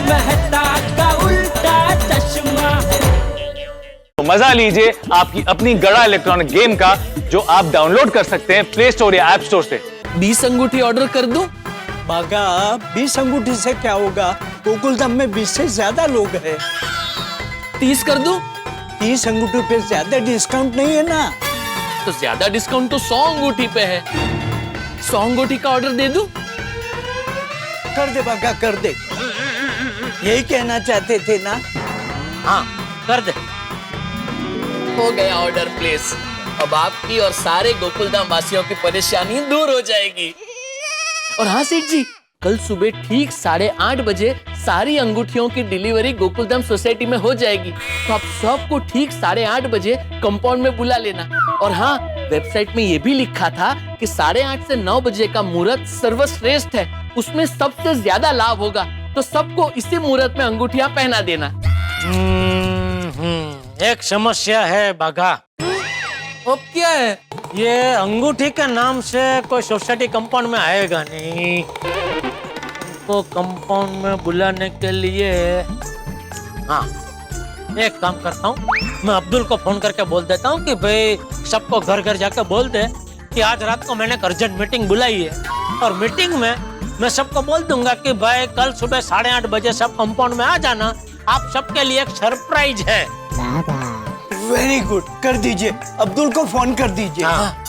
मेहता का उल्टा चश्मा। मजा लीजिए आपकी अपनी गड़ा इलेक्ट्रॉनिक गेम का, जो आप डाउनलोड कर सकते हैं प्ले स्टोर या ऐप स्टोर से। 20 अंगूठी ऑर्डर कर दूं? बागा 20 अंगूठी से क्या होगा, गोकुलधाम में 20 से ज्यादा लोग हैं। 30 कर दूं? 30 अंगूठी पे ज्यादा डिस्काउंट नहीं है ना। तो ज्यादा डिस्काउंट तो 100 अंगूठी पे है। 100 अंगूठी का ऑर्डर दे दूं? कर दे बागा कर दे, यही कहना चाहते थे ना। हाँ कर दे। हो गया ऑर्डर प्लेस। अब आपकी और सारे गोकुलधाम वासियों की परेशानी दूर हो जाएगी। और हाँ सेठ जी, कल सुबह ठीक 8:30 बजे सारी अंगूठियों की डिलीवरी गोकुलधाम सोसाइटी में हो जाएगी। तो आप सबको ठीक 8:30 बजे कंपाउंड में बुला लेना। और हाँ, वेबसाइट में ये भी लिखा था कि 8:30 से 9 बजे का मुहूर्त सर्वश्रेष्ठ है, उसमें सबसे ज्यादा लाभ होगा। तो सबको इसी मुहूर्त में अंगूठियां पहना देना। एक समस्या है बाघा। अब क्या है? ये अंगूठी के नाम से कोई सोसाइटी कंपाउंड में आएगा नहीं। को कंपाउंड में बुलाने के लिए हाँ, एक काम करता हूँ, मैं अब्दुल को फोन करके बोल देता हूँ कि भाई सबको घर घर जाके बोल दे कि आज रात को मैंने अर्जेंट मीटिंग बुलाई है। और मीटिंग में मैं सबको बोल दूंगा कि भाई कल सुबह 8:30 बजे सब कंपाउंड में आ जाना, आप सबके लिए एक सरप्राइज है। वेरी गुड, कर दीजिए, अब्दुल को फोन कर दीजिए। हाँ।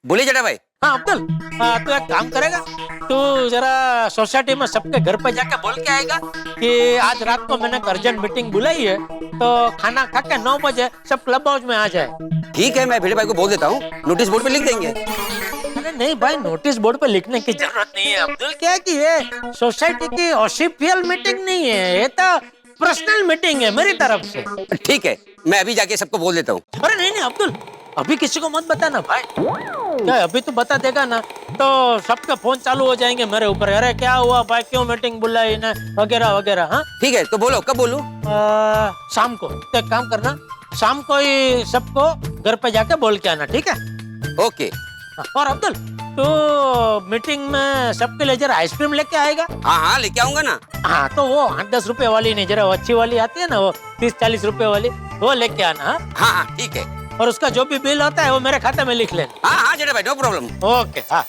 बोलिए जेठा भाई। हाँ अब्दुल, तू एक काम करेगा, तू जरा सोसाइटी में सबके घर पे जाके बोल के आएगा कि आज रात को मैंने अर्जेंट मीटिंग बुलाई है, तो खाना खा के 9 बजे सब क्लब हाउस में आ जाए। ठीक है, मैं भिड़े भाई को बोल देता हूँ, नोटिस बोर्ड पे लिख देंगे। अरे नहीं भाई, नोटिस बोर्ड पे लिखने की जरूरत नहीं है अब्दुल। क्या है कि ये सोसाइटी की ऑफिशियल मीटिंग नहीं है, ये तो पर्सनल मीटिंग है मेरी तरफ से। ठीक है, मैं अभी जाके सबको बोल देता हूँ। अरे नहीं नहीं अब्दुल, अभी किसी को मत बताना भाई। क्या अभी तो बता देगा ना तो सबके फोन चालू हो जाएंगे मेरे ऊपर। अरे क्या हुआ भाई, क्यों मीटिंग बुलाई ना, वगैरह वगैरह। हाँ ठीक है, तो बोलो, कब बोलूं? शाम को। तो एक काम करना, शाम को ही सबको घर पे जाके बोल के आना, ठीक है? ओके। और अब्दुल, तो मीटिंग में सबके लिए जरा आइसक्रीम लेके आएगा। हाँ हाँ, लेके आऊंगा ना। हाँ, तो वो 8-10 रुपए वाली नहीं, जरा अच्छी वाली आती है ना, वो 30-40 रुपए वाली, वो लेके आना। हाँ हाँ ठीक है। और उसका जो भी बिल होता है वो मेरे खाते में लिख लेना। हाँ हाँ जेठा भाई, नो प्रॉब्लम। ओके। हाँ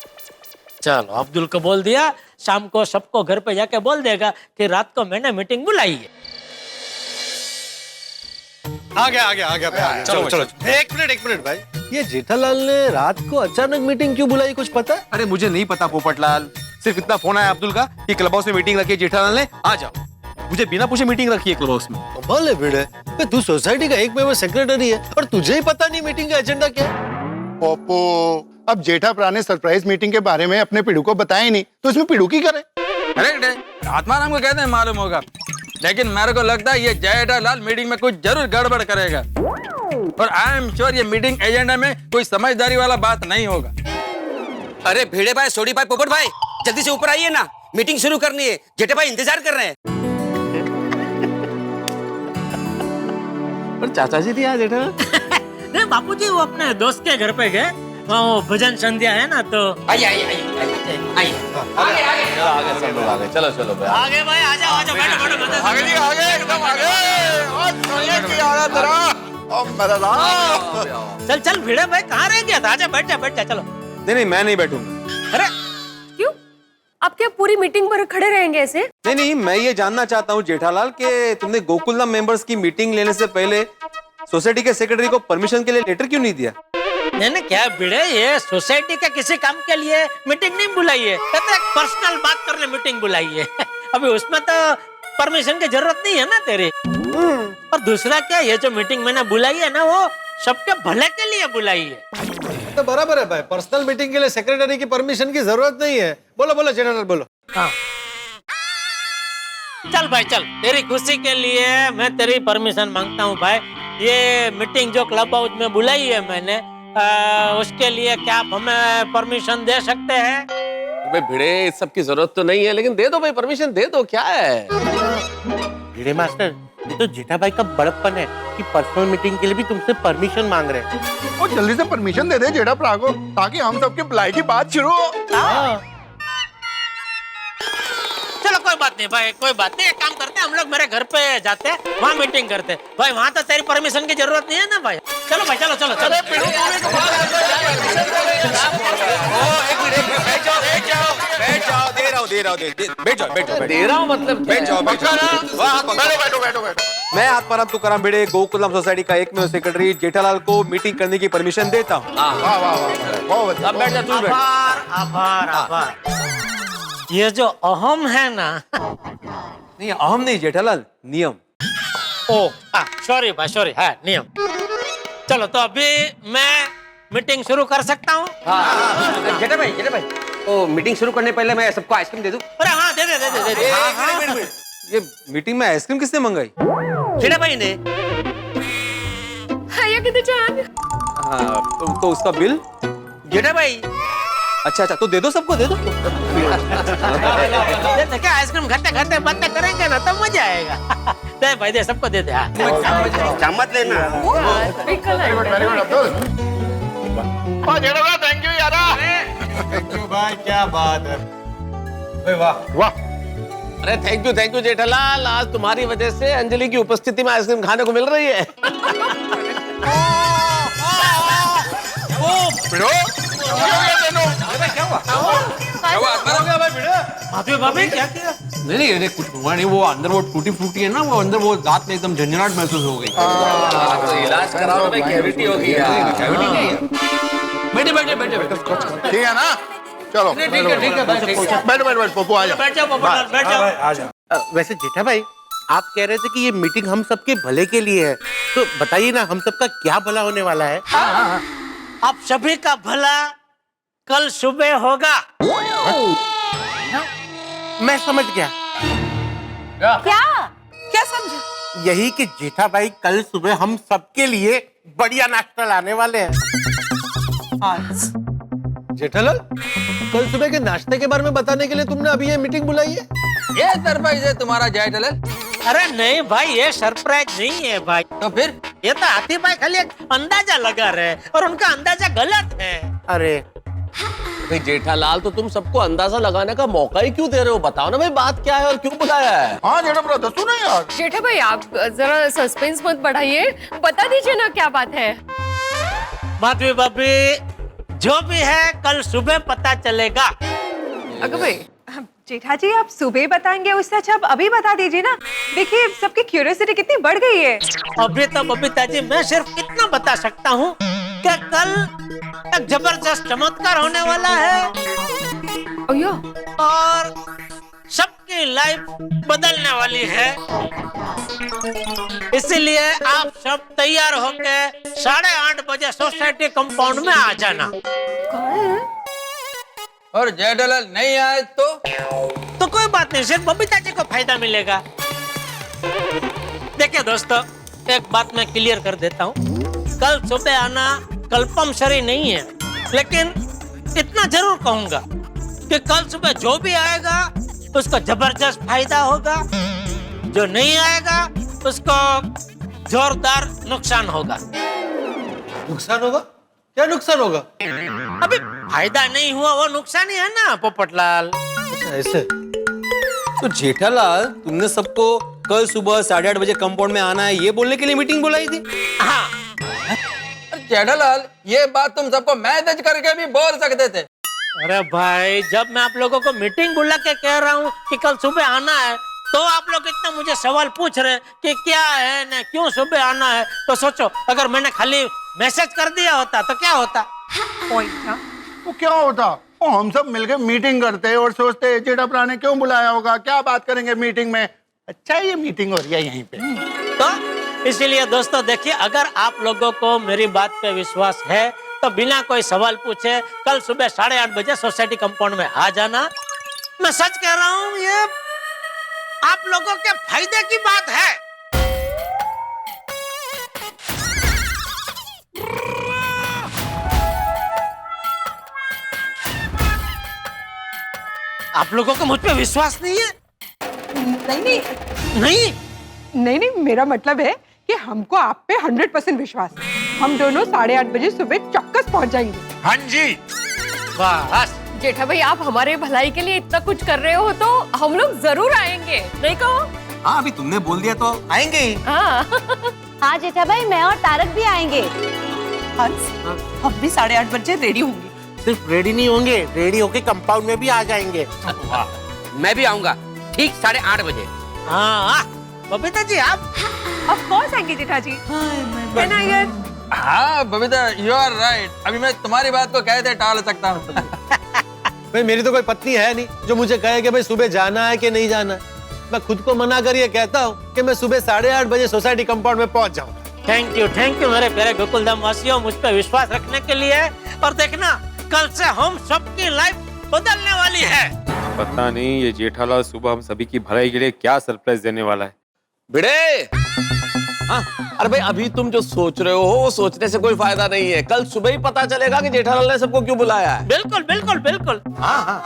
चलो, अब्दुल को बोल दिया, शाम को सबको घर पे जाके बोल देगा कि रात को मैंने मीटिंग बुलाई है। आ गया भाई। चलो। एक मिनट भाई, ये जेठालाल ने रात को अचानक मीटिंग क्यों बुलाई, कुछ पता? अरे मुझे नहीं पता पोपटलाल, सिर्फ इतना फोन आया अब्दुल का कि क्लब हाउस में मीटिंग रखी है जेठालाल ने, आ जाओ। मुझे बिना पूछे मीटिंग रखी है क्लब हाउस में। कमाल है भिड़े, तू सोसाइटी का एक मेंबर सेक्रेटरी है और तुझे ही पता नहीं मीटिंग का एजेंडा क्या है? पोपो, अब जेठा प्रा ने सरप्राइज मीटिंग के बारे में अपने पिड़ू को बताया नहीं, तो इसमें पिड़ू की करे। अरे आत्माराम को कहते हैं मालूम होगा, लेकिन मेरे को लगता है ये जेठालाल मीटिंग में कुछ जरूर गड़बड़ करेगा। और आई एम श्योर ये मीटिंग एजेंडा में कोई समझदारी वाला बात नहीं होगा। अरे भिड़े भाई, सोडी भाई, पोपट भाई, जल्दी से ऊपर आइए ना, मीटिंग शुरू करनी है। जेठा भाई इंतजार कर रहे हैं। और चाचा जी थी आज जेठा? नहीं बापूजी, वो अपने दोस्त के घर पे गए, वहाँ वो भजन संध्या है ना, तो आइए। सब लोग आ गए। चलो भाई, आगे भाई, आ जाओ बैठो। चल भिड़े भाई, कहाँ रह गया था? आजा बैठ जा चलो। नहीं मैं नहीं बैठूंगा। अरे क्यों? आप क्या पूरी मीटिंग पर खड़े रहेंगे ऐसे? नहीं, मैं ये जानना चाहता हूँ जेठालाल कि तुमने गोकुलधाम मेंबर्स की मीटिंग लेने से पहले सोसाइटी के सेक्रेटरी को परमिशन के लिए लेटर क्यों नहीं दिया? नहीं क्या भिड़े, ये सोसाइटी के किसी काम के लिए मीटिंग नहीं बुलाई है, कहते हैं पर्सनल बात करने मीटिंग बुलाई है। अभी उसमें तो परमिशन की जरूरत नहीं है ना तेरी। और दूसरा क्या, ये जो मीटिंग मैंने बुलाई है ना, वो सबके भले के लिए बुलाई है। तो बराबर है भाई, पर्सनल मीटिंग के लिए सेक्रेटरी की परमिशन की जरूरत नहीं है। बोलो जेठालाल बोलो। हाँ चल भाई चल, तेरी खुशी के लिए मैं तेरी परमिशन मांगता हूँ भाई। ये मीटिंग जो क्लब हाउस में बुलाई है मैंने, उसके लिए क्या आप हमें परमिशन दे सकते हैं? भाई भिड़े, इस सब की जरूरत तो नहीं है, लेकिन दे दो भाई, परमिशन दे दो, क्या है? भिड़े मास्टर, ये तो जेठा भाई का बड़प्पन है कि पर्सनल मीटिंग के लिए भी तुमसे परमिशन मांग रहे हैं। और जल्दी से परमिशन दे दे जेठा प्रा को, ताकि हम सबके भलाई की बात शुरू हो। बात नहीं भाई, कोई बात नहीं। एक काम करते हैं, हम लोग मेरे घर पे जाते हैं, वहाँ मीटिंग करते हैं। भाई वहाँ तो तेरी परमिशन की जरूरत नहीं है ना भाई। चलो भाई, चलो चलो चलो। एक मिनट बैठ जाओ, दे रहा हूँ बैठ जाओ दे रहा हूँ मतलब बैठ जाओ बैठो। मैं आत्माराम तुकाराम भिड़े गोकुलम सोसाइटी का एकमेव सेक्रेटरी जेठालाल को मीटिंग करने की परमिशन देता हूँ। बहुत अब बैठ जा, तू बैठ। आभार आभार आभार। ये जो अहम है ना, नहीं अहम नहीं जेठालाल, नियम। ओ सॉरी भाई सॉरी, है नियम। चलो तो अभी मैं मीटिंग शुरू कर सकता हूँ? जेठा भाई ओ मीटिंग शुरू करने पहले मैं सबको आइसक्रीम दे दूं? अरे हाँ दे दे। ये मीटिंग में आइसक्रीम किसने मंगाई? जेठा भाई ने। हाया किधर जान? तो उसका बिल? जेठा भाई अच्छा तो दे दो, सबको दे दो। क्या आइसक्रीम खाते खाते बातें करेंगे ना, तब मजा आएगा। दे भाई दे, सबको दे दे। मत लेना। थैंक यू यारा। भाई क्या बात है, वाह। अरे थैंक यू जेठालाल, आज तुम्हारी वजह से अंजलि की उपस्थिति में आइसक्रीम खाने को मिल रही है। भाभी क्या किया? नहीं अरे कुछ हुआ नहीं, वो अंदर वो टूटी फूटी है ना, वो अंदर वो दांत में एकदम झंझनाहट महसूस हो गई। तो इलाज कराओ भाई, कैविटी होगी यार। कैविटी नहीं है। बैठे ठीक है ना, चलो ठीक है बैठो पप्पू आ जाओ। बैठ जाओ पापा, बैठ जाओ। वैसे जेठा भाई, आप कह रहे थे कि ये मीटिंग हम सबके भले के लिए है, तो बताइए ना हम सबका क्या भला होने वाला है? आप सभी का भला कल सुबह होगा। मैं समझ गया। क्या समझा? यही कि जेठा भाई कल सुबह हम सबके लिए बढ़िया नाश्ता लाने वाले हैं। जेठालाल कल सुबह के नाश्ते के बारे में बताने के लिए तुमने अभी ये मीटिंग बुलाई है? ये सरप्राइज है तुम्हारा जेठालाल। अरे नहीं भाई, ये सरप्राइज नहीं है भाई। तो फिर ये तो हाथी भाई खाली एक अंदाजा लगा रहे हैं, और उनका अंदाजा गलत है। अरे भाई जेठालाल, तो तुम सबको अंदाजा लगाने का मौका ही क्यों दे रहे हो? बताओ ना भाई, बात क्या है और क्यों बुलाया है? हाँ जेठा ब्रो, दसो ना यार। जेठा भाई आप जरा सस्पेंस मत बढ़ाइए, बता दीजिए ना क्या बात है। माधवी भाभी, जो भी है कल सुबह पता चलेगा। अगर भाई जेठा जी आप सुबह बताएंगे, उससे अच्छा आप अभी बता दीजिए ना। देखिए सबकी क्यूरियोसिटी कितनी बढ़ गई है। अभी तो बबीता जी मैं सिर्फ इतना बता सकता हूँ कि कल एक जबरदस्त चमत्कार होने वाला है और सबकी लाइफ बदलने वाली है। इसीलिए आप सब तैयार होके 8:30 बजे सोसाइटी कंपाउंड में आ जाना। और जेठालाल नहीं आए तो कोई बात नहीं, सिर्फ बबीता जी को फायदा मिलेगा। देखिए दोस्तों, एक बात मैं क्लियर कर देता हूँ, कल सुबह आना कंपल्सरी नहीं है, लेकिन इतना जरूर कहूंगा कि कल सुबह जो भी आएगा उसको जबरदस्त फायदा होगा, जो नहीं आएगा उसको जोरदार नुकसान होगा। नुकसान होगा? क्या नुकसान होगा? अभी फायदा नहीं हुआ वो नुकसान ही है ना पोपटलाल। ऐसे तो जेठालाल, तुमने सबको कल सुबह 8:30 बजे कंपाउंड में आना है ये बोलने के लिए मीटिंग बुलाई थी? हाँ। जेठालाल, ये बात तुम सबको मैसेज करके भी बोल सकते थे। अरे भाई, जब मैं आप लोगों को मीटिंग बुला के कह रहा हूँ कि कल सुबह आना है, तो आप लोग इतना मुझे सवाल पूछ रहे कि क्या है ना क्यों सुबह आना है। तो सोचो, अगर मैंने खाली मैसेज कर दिया होता तो क्या होता? पॉइंट था। वो क्या होता? वो हम सब मिलकर मीटिंग करते और सोचते जेठा प्रा ने क्यों बुलाया होगा, क्या बात करेंगे मीटिंग में। अच्छा ये मीटिंग हो रही है यहीं पे। तो इसीलिए दोस्तों देखिए, अगर आप लोगों को मेरी बात पे विश्वास है तो बिना कोई सवाल पूछे कल सुबह 8:30 बजे सोसाइटी कंपाउंड में आ जाना। मैं सच कह रहा हूँ, ये आप लोगों के फायदे की बात है। आप लोगों को मुझ पे विश्वास नहीं है? नहीं, मेरा मतलब है कि हमको आप पे 100% विश्वास है। हम दोनों 8:30 बजे सुबह चौक्कस पहुंच जाएंगे। हाँ जी, बस जेठा भाई आप हमारे भलाई के लिए इतना कुछ कर रहे हो तो हम लोग जरूर आएंगे, नहीं कहो? हाँ अभी तुमने बोल दिया तो आएंगे ही। हाँ जेठा भाई, मैं और तारक भी आएंगे। हंस, हम भी 8:30 बजे रेडी होंगे। सिर्फ रेडी नहीं होंगे, रेडी होके कंपाउंड में भी आ जाएंगे। मैं भी आऊंगा ठीक 8:30 बजे। हाँ बबीता जी आप ऑफ कोर्स आएंगे जेठा जी। है ना यार? हाँ बबीता, यू आर राइट। अभी मैं तुम्हारी बात को कैसे टाल सकता हूँ? भाई मेरी तो कोई पत्नी है नहीं जो मुझे कहे कि भाई सुबह जाना है कि नहीं जाना है। मैं खुद को मना कर ये कहता हूँ कि मैं सुबह 8:30 बजे सोसाइटी कंपाउंड में पहुंच जाऊँ। थैंक यू मेरे प्यारे गोकुलधाम वासियों, मुझ पर विश्वास रखने के लिए। और देखना कल से हम सबकी लाइफ बदलने वाली है। पता नहीं ये जेठालाल सुबह हम सभी की भलाई के लिए क्या सरप्राइज देने वाला है। भिड़े, हाँ अरे भाई अभी तुम जो सोच रहे हो वो सोचने से कोई फायदा नहीं है। कल सुबह ही पता चलेगा कि जेठालाल ने सबको क्यों बुलाया है। बिल्कुल बिल्कुल बिल्कुल। हाँ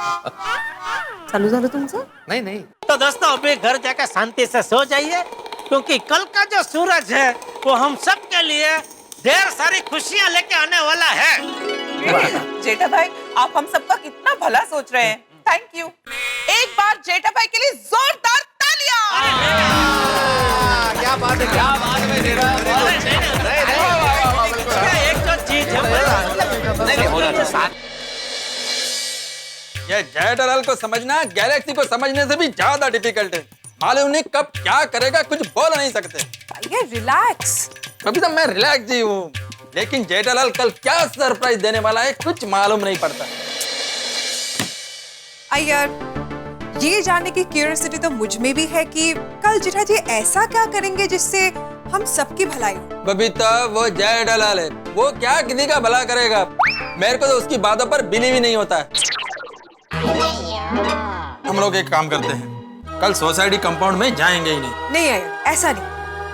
चलो तुमसे। नहीं तो दोस्तों अभी घर जाकर शांति से सो जाइए, क्योंकि कल का जो सूरज है वो हम सब के लिए ढेर सारी खुशियां लेके आने वाला है। जेठा भाई, आप हम सबका कितना भला सोच रहे हैं। Thank you. एक बार जेठा भाई के लिए जोरदार तालियां। क्या बात है, क्या बात है। एक जो चीज है ये जेठालाल को समझना गैलेक्सी को समझने से भी ज्यादा डिफिकल्ट है। मालूम नहीं कब क्या करेगा, कुछ बोल नहीं सकते। ये रिलैक्स। अभी तो मैं रिलैक्स ही हूँ, लेकिन जेठालाल कल क्या सरप्राइज देने वाला है कुछ मालूम नहीं पड़ता। यार, ये जानने की क्यूरियोसिटी तो मुझ में भी है कि कल जेठा जी ऐसा क्या करेंगे जिससे हम सबकी भलाई हो। बबीता, वो जेठालाल है, वो क्या किसी का भला करेगा। मेरे को तो उसकी बातों पर बिलीव ही नहीं होता है। हम लोग एक काम करते हैं, कल सोसाइटी कंपाउंड में जाएंगे ही नहीं यार, ऐसा नहीं।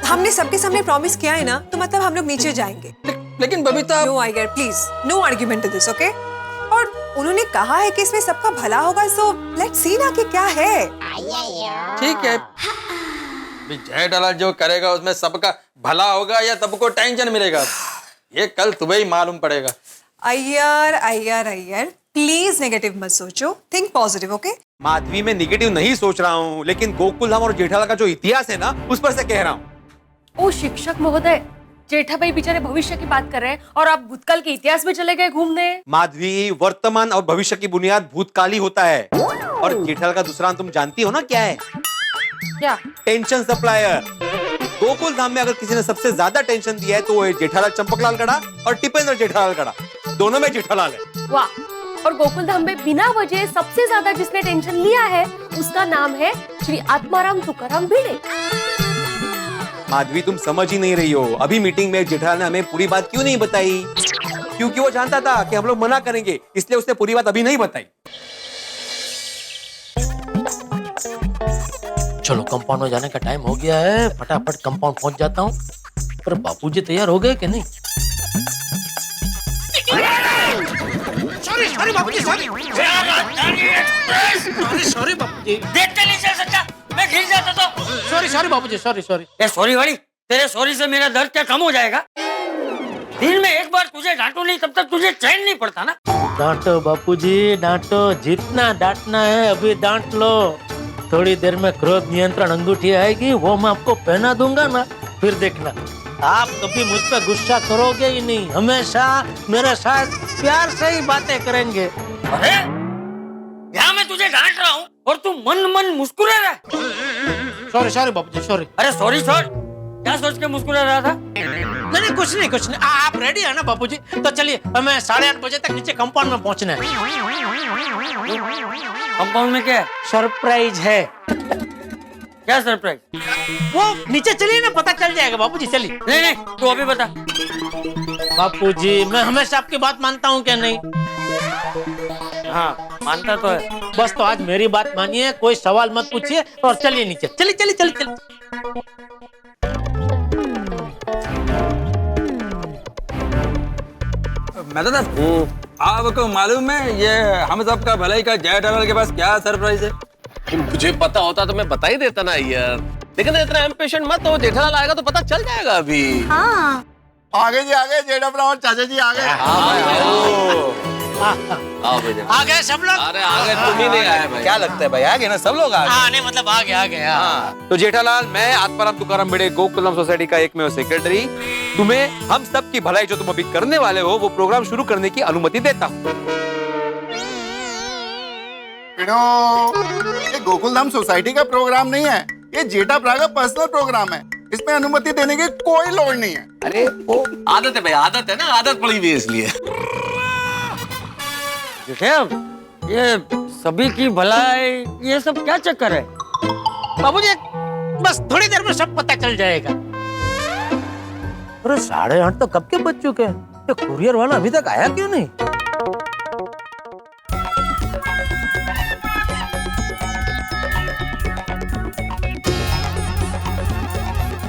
हमने सबके सामने प्रॉमिस किया है ना, तो मतलब हम लोग नीचे जाएंगे। लेकिन बबीता, नो यार please, no argument to this, okay? और उन्होंने कहा है कि इसमें सबका भला होगा, सो लेट्स सी ना कि क्या है। ठीक है, जेठालाल जो करेगा उसमें सबका भला होगा या सबको टेंशन मिलेगा, ये कल सुबह ही मालूम पड़ेगा। अय्यर प्लीज नेगेटिव मत सोचो, थिंक पॉजिटिव, ओके? माधवी, मैं निगेटिव नहीं सोच रहा हूँ, लेकिन गोकुलधाम और जेठालाल का जो इतिहास है ना, उस पर से कह रहा हूँ। ओ शिक्षक महोदय, जेठा भाई बेचारे भविष्य की बात कर रहे हैं और आप भूतकाल के इतिहास में चले गए घूमने। माधवी, वर्तमान और भविष्य की बुनियाद भूतकाल ही होता है। और जेठालाल का दूसरा नाम तुम जानती हो ना क्या है? क्या? Tension supplier. गोकुलधाम में अगर किसी ने सबसे ज्यादा टेंशन दिया है तो वो है जेठालाल चंपकलाल गड़ा और टिपेंद्र जेठालाल गड़ा, दोनों में जेठालाल है। वाह, और गोकुलधाम में बिना वजह सबसे ज्यादा जिसने टेंशन लिया है उसका नाम है श्री आत्माराम तुकाराम भिड़े। माधवी, तुम समझ ही नहीं रही हो। अभी मीटिंग में जेठालाल ने हमें पूरी बात क्यों नहीं बताई? क्योंकि वो जानता था कि हम लोग मना करेंगे, इसलिए उसने पूरी बात अभी नहीं बताई। चलो कंपाउंड में जाने का टाइम हो गया है, फटाफट कंपाउंड पहुंच जाता हूँ। पर बापूजी तैयार हो गए कि नहीं? सॉरी बापूजी, सॉरी बापूजी, देखते नहीं चल सकता, मैं गिर जाता तो। सॉरी बापूजी, सॉरी। ये सॉरी वाली, तेरे सॉरी से मेरा दर्द क्या कम हो जाएगा? दिन में एक बार तुझे डांटू नहीं तब तक तुझे चैन नहीं पड़ता ना। डांटो बापूजी डांटो, जितना डांटना है अभी डांट लो। थोड़ी देर में क्रोध नियंत्रण अंगूठी आएगी, वो मैं आपको पहना दूंगा ना, फिर देखना आप कभी मुझ पर गुस्सा करोगे ही नहीं, हमेशा मेरे साथ प्यार से ही बातें करेंगे। अरे यहाँ मैं तुझे डांट रहा हूँ और तू मन मुस्कुरा रहा है। सॉरी बापूजी, सॉरी। अरे सॉरी क्या सोच के मुस्कुरा रहा था? नहीं कुछ नहीं। आप रेडी है ना बापूजी? तो चलिए, हमें 8:30 बजे तक नीचे कंपाउंड में पहुंचना है। कंपाउंड में क्या है? सरप्राइज है। क्या सरप्राइज? वो नीचे चलिए ना, पता चल जाएगा बापूजी, चलिए। नहीं तू अभी बता। बापूजी, मैं हमेशा आपकी बात मानता हूँ क्या नहीं? हाँ मानता तो है। बस तो आज मेरी बात मानिए, कोई सवाल मत पूछिए और चलिए नीचे। चलिए। आपको मालूम है ये हम सबका भलाई का जेठालाल के पास क्या सरप्राइज है? मुझे पता होता तो मैं बता ही देता ना यार, लेकिन इतना इम्पेशेंट मत हो, जेठालाल आएगा तो पता चल जाएगा अभी। हाँ। आगे जी आगे, जेठा ब्राह्मण चाचा जी आ गए। हाँ। आओ बेटे। आ गए सब लोग? अरे आ गए, तुम ही नहीं आए भाई। क्या लगता है भाई, आ गए ना सब लोग? नहीं मतलब आ गए। तो जेठालाल, मैं आत्माराम तुकाराम भिड़े गोकुलम सोसाइटी का एकमेव सेक्रेटरी तुम्हें हम सब की भलाई जो तुम अभी करने वाले हो वो प्रोग्राम शुरू करने की अनुमति देता हूँ। ये गोकुलधाम सोसाइटी का प्रोग्राम नहीं है, ये जेठा प्रा का पर्सनल प्रोग्राम है। इसमें अनुमति देने की कोई लोड़ नहीं है। अरे वो आदत है भाई, आदत है ना, आदत पड़ी हुई है इसलिए। ये सभी की भलाई, ये सब क्या चक्कर है बाबूजी? बस थोड़ी देर में सब पता चल जाएगा। अरे 8:30 तो कब के बज चुके हैं? ये कुरियर वाला अभी तक आया क्यों नहीं?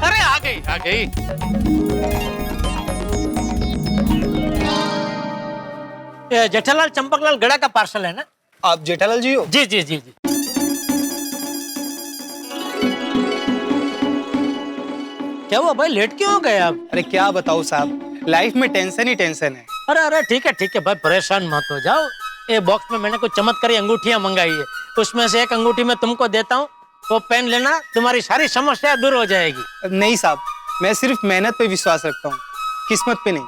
अरे आ गई। ये जेठालाल चंपकलाल गड़ा का पार्सल है ना? आप जेठालाल जी हो? जी। क्या हुआ भाई, लेट क्यों हो गए आप? अरे क्या बताऊं साहब, लाइफ में टेंशन ही टेंशन है। अरे ठीक है भाई, परेशान मत हो जाओ। ये बॉक्स में मैंने कुछ चमत्कारी अंगूठियां मंगाई है, उसमें से एक अंगूठी मैं तुमको देता हूँ, वो पेन लेना, तुम्हारी सारी समस्या दूर हो जाएगी। नहीं साहब, मैं सिर्फ मेहनत पे विश्वास रखता हूँ, किस्मत पे नहीं।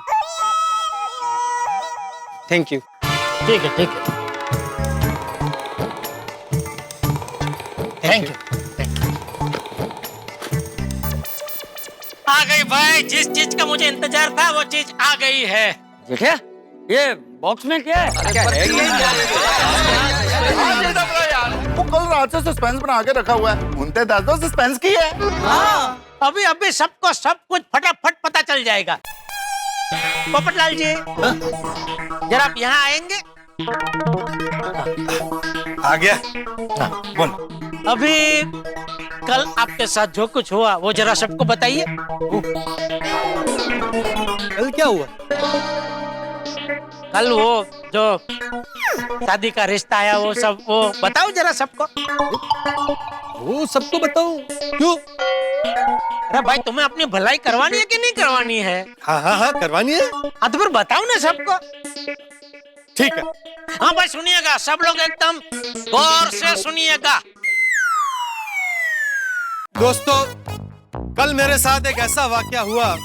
Thank you. ठीक है। Thank you. आ गई भाई, जिस चीज का मुझे इंतजार था वो चीज आ गई है। जेठा, ये बॉक्स में क्या है? वो कल रात से सस्पेंस बना के रखा हुआ है, उनते दस दो सस्पेंस की है। अभी सबको सब कुछ फटाफट पता चल जाएगा। पोपटलाल जी, जरा आप यहाँ आएंगे? आ गया। बोल। अभी कल आपके साथ जो कुछ हुआ वो जरा सबको बताइए। कल क्या हुआ? कल वो जो शादी का रिश्ता आया वो सब, वो बताओ जरा सबको। वो सबको बताऊं? क्यों? अरे भाई, तुम्हें अपनी भलाई करवानी है कि नहीं करवानी है? हाँ करवानी है। हाँ तो फिर बताओ ना सबको। ठीक है। हाँ भाई सुनिएगा, सब लोग एकदम गौर से सुनिएगा। दोस्तों, कल मेरे साथ एक ऐसा वाकया हुआ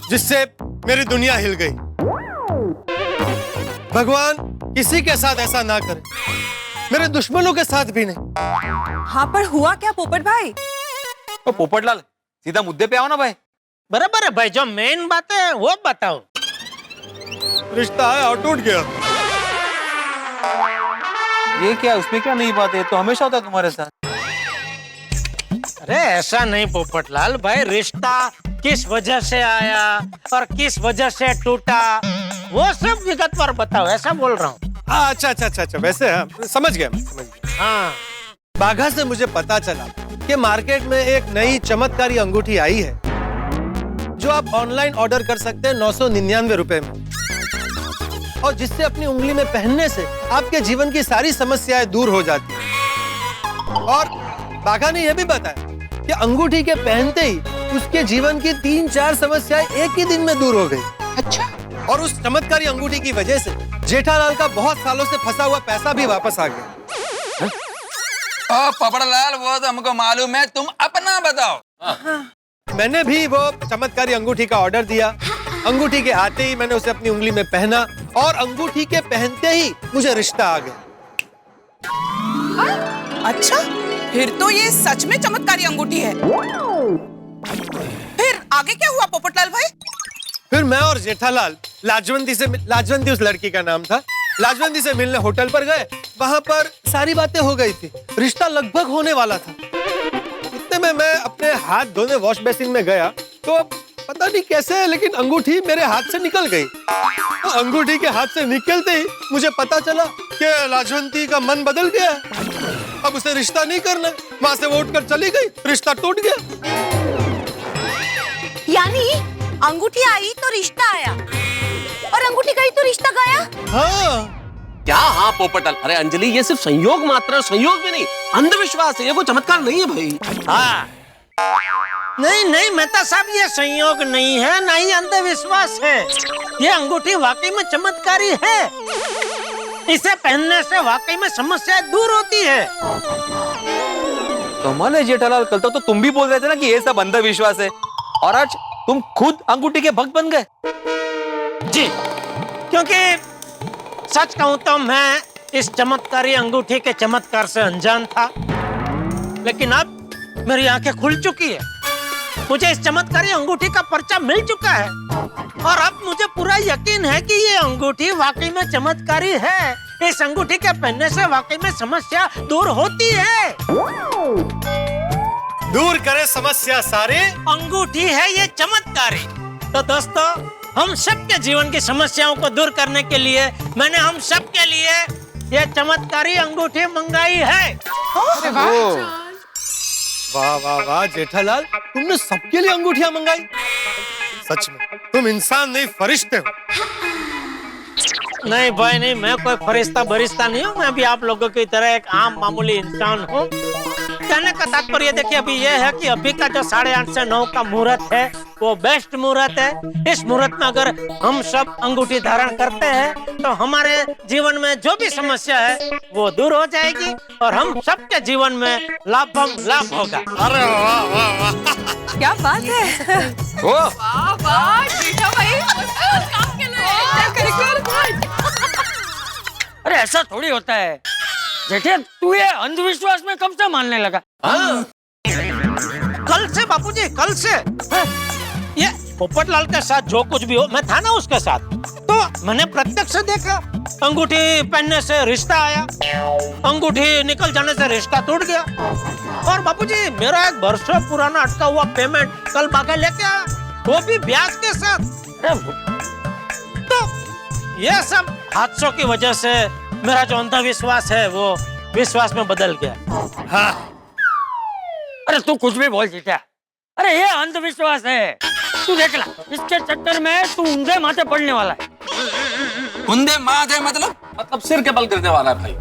जिससे मेरी दुनिया हिल गई। भगवान किसी के साथ ऐसा ना करे, मेरे दुश्मनों के साथ भी नहीं। हाँ पर हुआ क्या पोपट भाई? तो पोपटलाल, सीधा मुद्दे पे आओ ना भाई। बराबर है भाई, जो मेन बात है वो बताओ। रिश्ता आया और टूट गया। ये क्या, उसमें क्या नई बात है? तो हमेशा होता है तुम्हारे साथ। अरे ऐसा नहीं पोपटलाल भाई, रिश्ता किस वजह से आया और किस वजह से टूटा वो सब विगतवार बताओ, ऐसा बोल रहा हूँ। अच्छा। वैसे समझ गया। हाँ, बाघा से मुझे पता चला कि मार्केट में एक नई चमत्कारी अंगूठी आई है जो आप ऑनलाइन ऑर्डर कर सकते हैं 999 रुपए में, और जिससे अपनी उंगली में पहनने से आपके जीवन की सारी समस्याएं दूर हो जाती हैं। और बाघा ने यह भी बताया कि अंगूठी के पहनते ही उसके जीवन की 3-4 समस्याएं एक ही दिन में दूर हो गई। अच्छा। और उस चमत्कारी अंगूठी की वजह से जेठालाल का बहुत सालों से फंसा हुआ पैसा भी वापस आ गया। ओ पोपटलाल, वो तो हमको मालूम है, तुम अपना बताओ। मैंने भी वो चमत्कारी अंगूठी का ऑर्डर दिया। अंगूठी के आते ही मैंने उसे अपनी उंगली में पहना और अंगूठी के पहनते ही मुझे रिश्ता आ गया। अच्छा, फिर तो ये सच में चमत्कारी अंगूठी है। फिर आगे क्या हुआ पोपटलाल भाई? फिर मैं और जेठालाल लाजवंती उस लड़की का नाम था, लाजवंती से मिलने होटल पर गए। वहां पर सारी बातें हो गई थी, रिश्ता लगभग होने वाला था। इतने में मैं अपने हाथ धोने वॉश बेसिन में गया तो पता नहीं कैसे लेकिन अंगूठी मेरे हाथ से निकल गई। तो अंगूठी के हाथ से निकलते ही मुझे पता चला कि लाजवंती का मन बदल गया, अब उसे रिश्ता नहीं करना। वहां से वो उठकर चली गई, रिश्ता टूट गया। यानी अंगूठी आई तो रिश्ता आया और अंगूठी गई तो रिश्ता गया। हाँ। क्या? हाँ पोपटलाल, अरे अंजलि, ये सिर्फ संयोग मात्र है, संयोग भी नहीं, अंधविश्वास है, ये कोई चमत्कार नहीं है भाई। हाँ, नहीं मेहता साहब, ये संयोग नहीं है, ना ही अंधविश्वास है, ये अंगूठी वाकई में चमत्कारी है। इसे पहनने से वाकई में समस्याएं दूर होती है। कमाल है जेठालाल, कल तक तो तुम भी बोल रहे थे ना कि ये सब अंधविश्वास है, और आज तुम खुद अंगूठी के भक्त बन गए। जी, क्योंकि सच कहूं तो मैं इस चमत्कारी अंगूठी के चमत्कार से अनजान था, लेकिन अब मेरी आंखें खुल चुकी है। मुझे इस चमत्कारी अंगूठी का पर्चा मिल चुका है और अब मुझे पूरा यकीन है कि ये अंगूठी वाकई में चमत्कारी है। इस अंगूठी के पहनने से वाकई में समस्या दूर होती है। दूर करे समस्या सारी, अंगूठी है ये चमत्कारी। तो दोस्तों, हम सबके जीवन की समस्याओं को दूर करने के लिए मैंने हम सबके लिए ये चमत्कारी अंगूठी मंगाई है। वाह वाह वाह जेठालाल, तुमने सबके लिए अंगूठियां मंगाई। सच में तुम इंसान नहीं, फरिश्ते हो। नहीं भाई नहीं, मैं कोई फरिश्ता बरिश्ता नहीं हूँ। मैं भी आप लोगों की तरह एक आम मामूली इंसान हूँ। कहने का तात्पर्य देखिए अभी ये है कि अभी का जो 8:30 से 9 का मुहूर्त है वो बेस्ट मुहूर्त है। इस मुहूर्त में अगर हम सब अंगूठी धारण करते हैं तो हमारे जीवन में जो भी समस्या है वो दूर हो जाएगी और हम सबके जीवन में लाभ होगा। अरे वाह वाह वाह, क्या बात है। वाह वाह जेठा भाई, काम के लिए। अरे ऐसा थोड़ी होता है जेठे, तू ये अंधविश्वास में कब से मानने लगा? कल से बापूजी, कल से। ये पोपटलाल के साथ जो कुछ भी हो, मैं था ना उसके साथ, तो मैंने प्रत्यक्ष से देखा। अंगूठी पहनने से रिश्ता आया, अंगूठी निकल जाने से रिश्ता टूट गया। और बापूजी मेरा एक वर्षों पुराना अटका हुआ पेमेंट कल बाका लेके आया, वो भी ब्याज के साथ। तो ये सब हादसों की वजह से मेरा जो अंधविश्वास है वो विश्वास में बदल गया। हाँ। अरे तू कुछ भी बोल जीता। अरे ये अंधविश्वास है, तू देख ला, इसके चक्कर में तू ऊंधे माथे पड़ने वाला है। ऊंधे माथे मतलब सिर के बल गिरने वाला है भाई।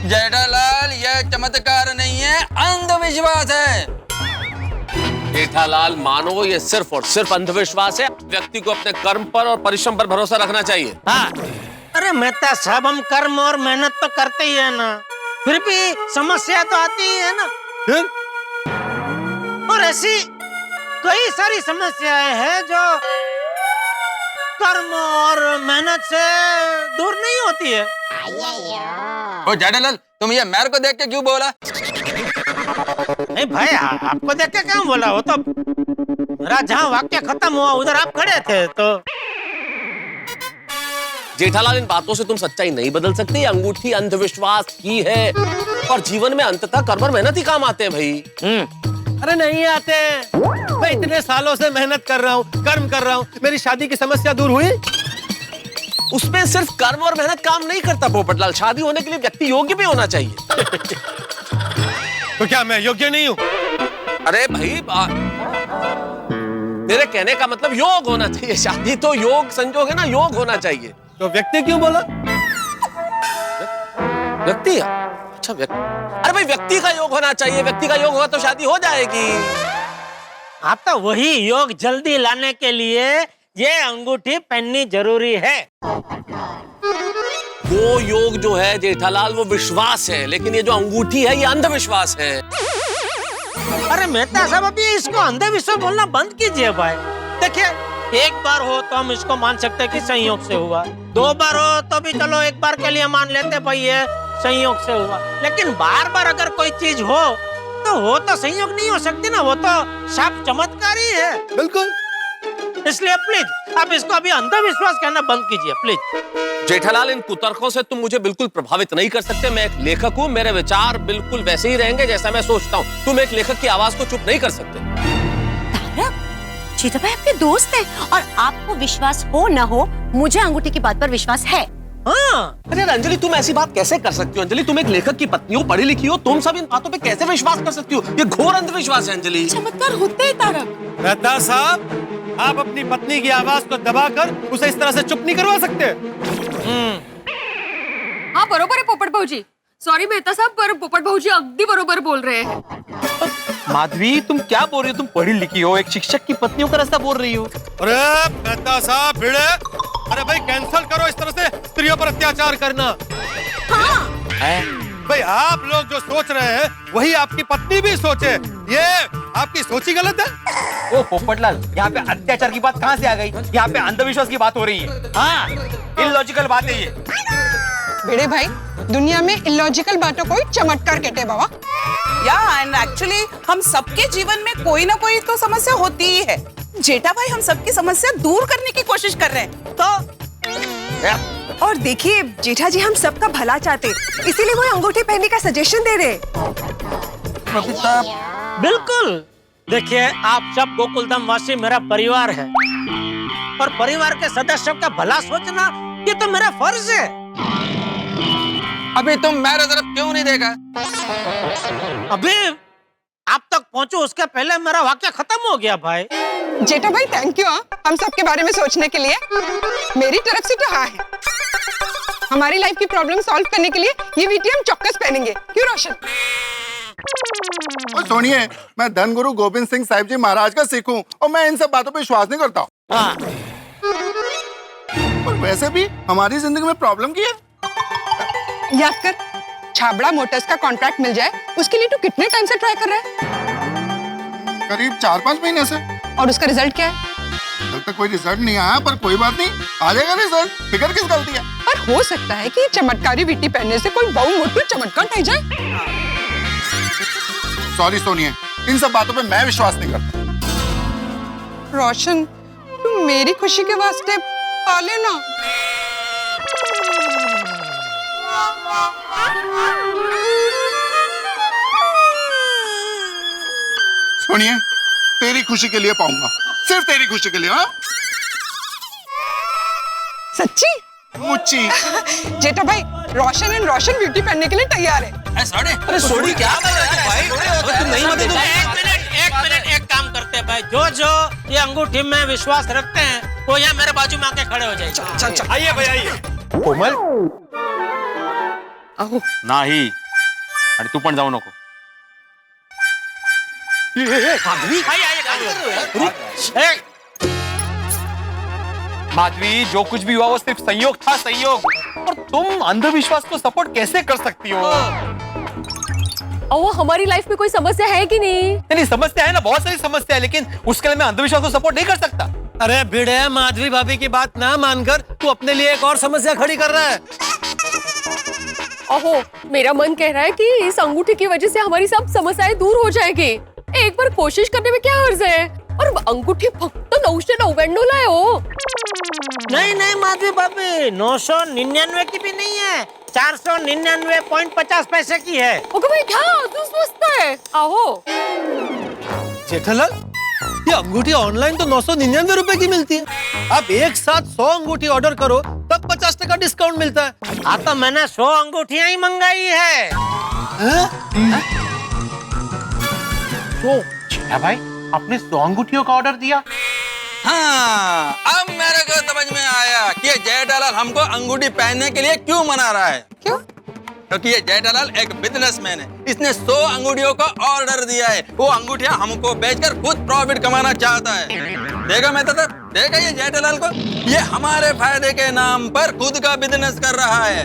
जेठालाल, यह चमत्कार नहीं है, अंधविश्वास है। जेठालाल मानो, ये सिर्फ और सिर्फ अंधविश्वास है। व्यक्ति को अपने कर्म पर और परिश्रम पर भरोसा रखना चाहिए। हाँ। अरे मेहता साहब, हम कर्म और मेहनत तो करते ही है ना, फिर भी समस्या तो आती ही है ना। फिर? और ऐसी कई सारी समस्याएं हैं जो कर्म और मेहनत से दूर नहीं होती है। ओ जेठालाल, तुम ये मेरे को देख के क्यों बोला? नहीं भाई, आपको देख के क्यों बोला? वो तो मेरा जहाँ वाक्य खत्म हुआ उधर आप खड़े थे। तो जेठालाल, इन बातों से तुम सच्चाई नहीं बदल सकते। अंगूठी अंधविश्वास की है और जीवन में अंततः कर्म और मेहनत ही काम आते हैं भाई। अरे नहीं आते, मैं इतने सालों से मेहनत कर रहा हूँ, कर्म कर रहा हूँ, मेरी शादी की समस्या दूर हुई? उसमें सिर्फ कर्म और मेहनत काम नहीं करता पोपटलाल। शादी होने के लिए व्यक्ति योग्य भी होना चाहिए। तो क्या मैं योग्य नहीं हूँ? अरे भाई, तेरे कहने का मतलब योग होना चाहिए। शादी तो योग संजोग है ना, योग होना चाहिए। तो व्यक्ति क्यों बोला? व्यक्ति? अच्छा व्यक्ति। अरे भाई, व्यक्ति का योग होना चाहिए। व्यक्ति का योग होगा तो शादी हो जाएगी। आप तो वही योग जल्दी लाने के लिए ये अंगूठी पहननी जरूरी है। वो योग जो है जेठालाल, वो विश्वास है, लेकिन ये जो अंगूठी है ये अंधविश्वास है। अरे मेहता साहब, अभी इसको अंधविश्वास बोलना बंद कीजिए भाई। देखिए, एक बार हो तो हम इसको मान सकते हैं कि संयोग से हुआ, 2 बार हो तो भी चलो एक बार के लिए मान लेते भाई ये संयोग से हुआ, लेकिन बार बार अगर कोई चीज हो तो वो तो संयोग नहीं हो सकती ना, वो तो साफ चमत्कार ही है। बिल्कुल। इसलिए प्लीज आप इसको अभी अंधविश्वास कहना बंद कीजिए प्लीज। जेठालाल, इन कुतर्कों से तुम मुझे बिल्कुल प्रभावित नहीं कर सकते। मैं एक लेखक हूँ, मेरे विचार बिल्कुल वैसे ही रहेंगे जैसा मैं सोचता हूँ। तुम एक लेखक की आवाज को चुप नहीं कर सकते। जेठा भाई आपके दोस्त है और आपको विश्वास हो ना हो, मुझे अंगूठी की बात पर विश्वास है। हाँ। अरे अंजलि, तुम ऐसी बात कैसे कर सकती हो? अंजलि, तुम एक लेखक की पत्नी हो, पढ़ी लिखी हो, तुम सब इन बातों पे कैसे विश्वास कर सकती हो? ये घोर अंधविश्वास है अंजलि। चमत्कार होते ही तारक। मेहता साहब, आप अपनी पत्नी की आवाज को दबाकर उसे इस तरह से चुप नहीं करवा सकते। हाँ बरोबर है पोपट भाऊजी। सॉरी मेहता साहब, पर पोपट भाऊजी अगदी बरोबर बोल रहे हैं। माधवी तुम क्या बोल रही हो? तुम पढ़ी लिखी हो, एक शिक्षक की पत्नी होकर ऐसा बोल रही हो? अरे मेहता साहब भिड़े, अरे भाई कैंसल करो इस तरह से स्त्रियों पर अत्याचार करना। भाई आप लोग जो सोच रहे हैं वही आपकी पत्नी भी सोचे, ये आपकी सोची गलत है। ओ पोपटलाल, यहाँ पे अत्याचार की बात कहाँ से आ गई? यहाँ पे अंधविश्वास की बात हो रही है। हाँ, इलॉजिकल बात है ये। भिड़े भाई, दुनिया में इलॉजिकल बातों को ही चमत्कार कहते हैं बाबा। या एंड एक्चुअली हम सबके जीवन में कोई ना कोई तो समस्या होती ही है। जेठा भाई हम सबकी समस्या दूर करने की कोशिश कर रहे हैं तो। और देखिए जेठा जी हम सबका भला चाहते, इसीलिए वो अंगूठी पहनने का सजेशन दे रहे। बिल्कुल, देखिए आप सब गोकुलधाम वासी मेरा परिवार है और परिवार के सदस्यों का भला सोचना ये तो मेरा फर्ज है। अभी तुम मेरे तरफ क्यों नहीं देखा? अभी आप तक पहुंचो उसके पहले मेरा वाक्य खत्म हो गया भाई। जेठा भाई थैंक यू हम सबके बारे में सोचने के लिए। मेरी तरफ से तो हाँ है। हमारी लाइफ की प्रॉब्लम सॉल्व करने के लिए ये वीटी हम चौकस पहनेंगे, क्यों रोशन? सुनिए, मैं धन गुरु गोविंद सिंह साहिब जी महाराज का सिख हूँ और मैं इन सब बातों पे विश्वास नहीं करता। हाँ। और वैसे भी हमारी जिंदगी में प्रॉब्लम की है। याद कर, छाबड़ा मोटर्स का कॉन्ट्रैक्ट मिल जाए उसके लिए तू कितने टाइम से ट्राई कर रहा है? करीब 4-5 महीने से। और उसका रिजल्ट क्या है? तब तक कोई रिजल्ट नहीं आया, पर कोई बात नहीं, आ जाएगा रिजल्ट। फिक्र किस गलती है? पर हो सकता है कि चमत्कारी वीटी पहनने से कोई बहु मोटू चमत्कार ठह जाए। सॉरी सोनिए, इन सब बातों पे मैं विश्वास नहीं करता। रोशन, तू मेरी खुशी के वास्ते पा लेना। सुनिए, तेरी खुशी के लिए पाऊंगा, सिर्फ तेरी खुशी के लिए। हाँ सच्ची? मुच्ची। जेठा भाई, रोशन एंड रोशन ब्यूटी पहनने के लिए तैयार है। अरे सोडी क्या बोल रहा है भाई? तुम नहीं मदद। एक मिनट एक काम करते हैं भाई, जो ये अंगूठी में विश्वास रखते हैं वो यहाँ मेरे बाजू में आके खड़े हो जाएंगे। चल आइए भाई आइए। कोमल नाही, आणि तू पण जाऊ नको। माधवी, जो कुछ भी हुआ वो सिर्फ संयोग था, संयोग। और तुम अंधविश्वास को सपोर्ट कैसे कर सकती हो? वो हमारी लाइफ में कोई समस्या है कि नहीं? नहीं, समस्या है ना, बहुत सारी समस्या है, लेकिन उसके लिए मैं अंधविश्वास को सपोर्ट नहीं कर सकता। अरे भिड़े, माधवी भाभी की बात ना मानकर तू अपने लिए एक और समस्या खड़ी कर रहा है। ओहो, मेरा मन कह रहा है कि इस अंगूठी की वजह से हमारी सब समस्याएं दूर हो जाएगी। एक बार कोशिश करने में क्या हर्ज है? और अंगूठी फक्त 999 लाए हो। नहीं माधवी भाभी, 999 की भी नहीं है, 499.50 पैसे की है। ओके भाई, क्या तू सोचता है? आहो जेठालाल, ये अंगूठी ऑनलाइन तो 999 रुपए की मिलती है। आप एक साथ 100 अंगूठी ऑर्डर करो तब 50% डिस्काउंट मिलता है। हाँ तो मैंने 100 अंगूठियां ही मंगाई है। तो जेठा भाई, आपने 100 अंगूठियों का ऑर्डर दिया? हाँ, अब मेरे को समझ में आया कि ये जेठालाल हमको अंगूठी पहनने के लिए क्यों मना रहा है। क्यों? क्योंकि ये जेठालाल एक बिजनेसमैन है। इसने 100 अंगूठियों का ऑर्डर दिया है। वो अंगूठियां हमको बेचकर खुद प्रॉफिट कमाना चाहता है। देखा मैं तो देखा ये जेठालाल को, ये हमारे फायदे के नाम पर खुद का बिजनेस कर रहा है।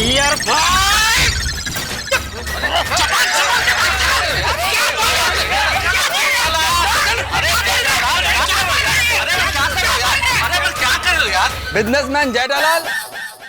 यार भाई, बिजनेसमैन जेठालाल,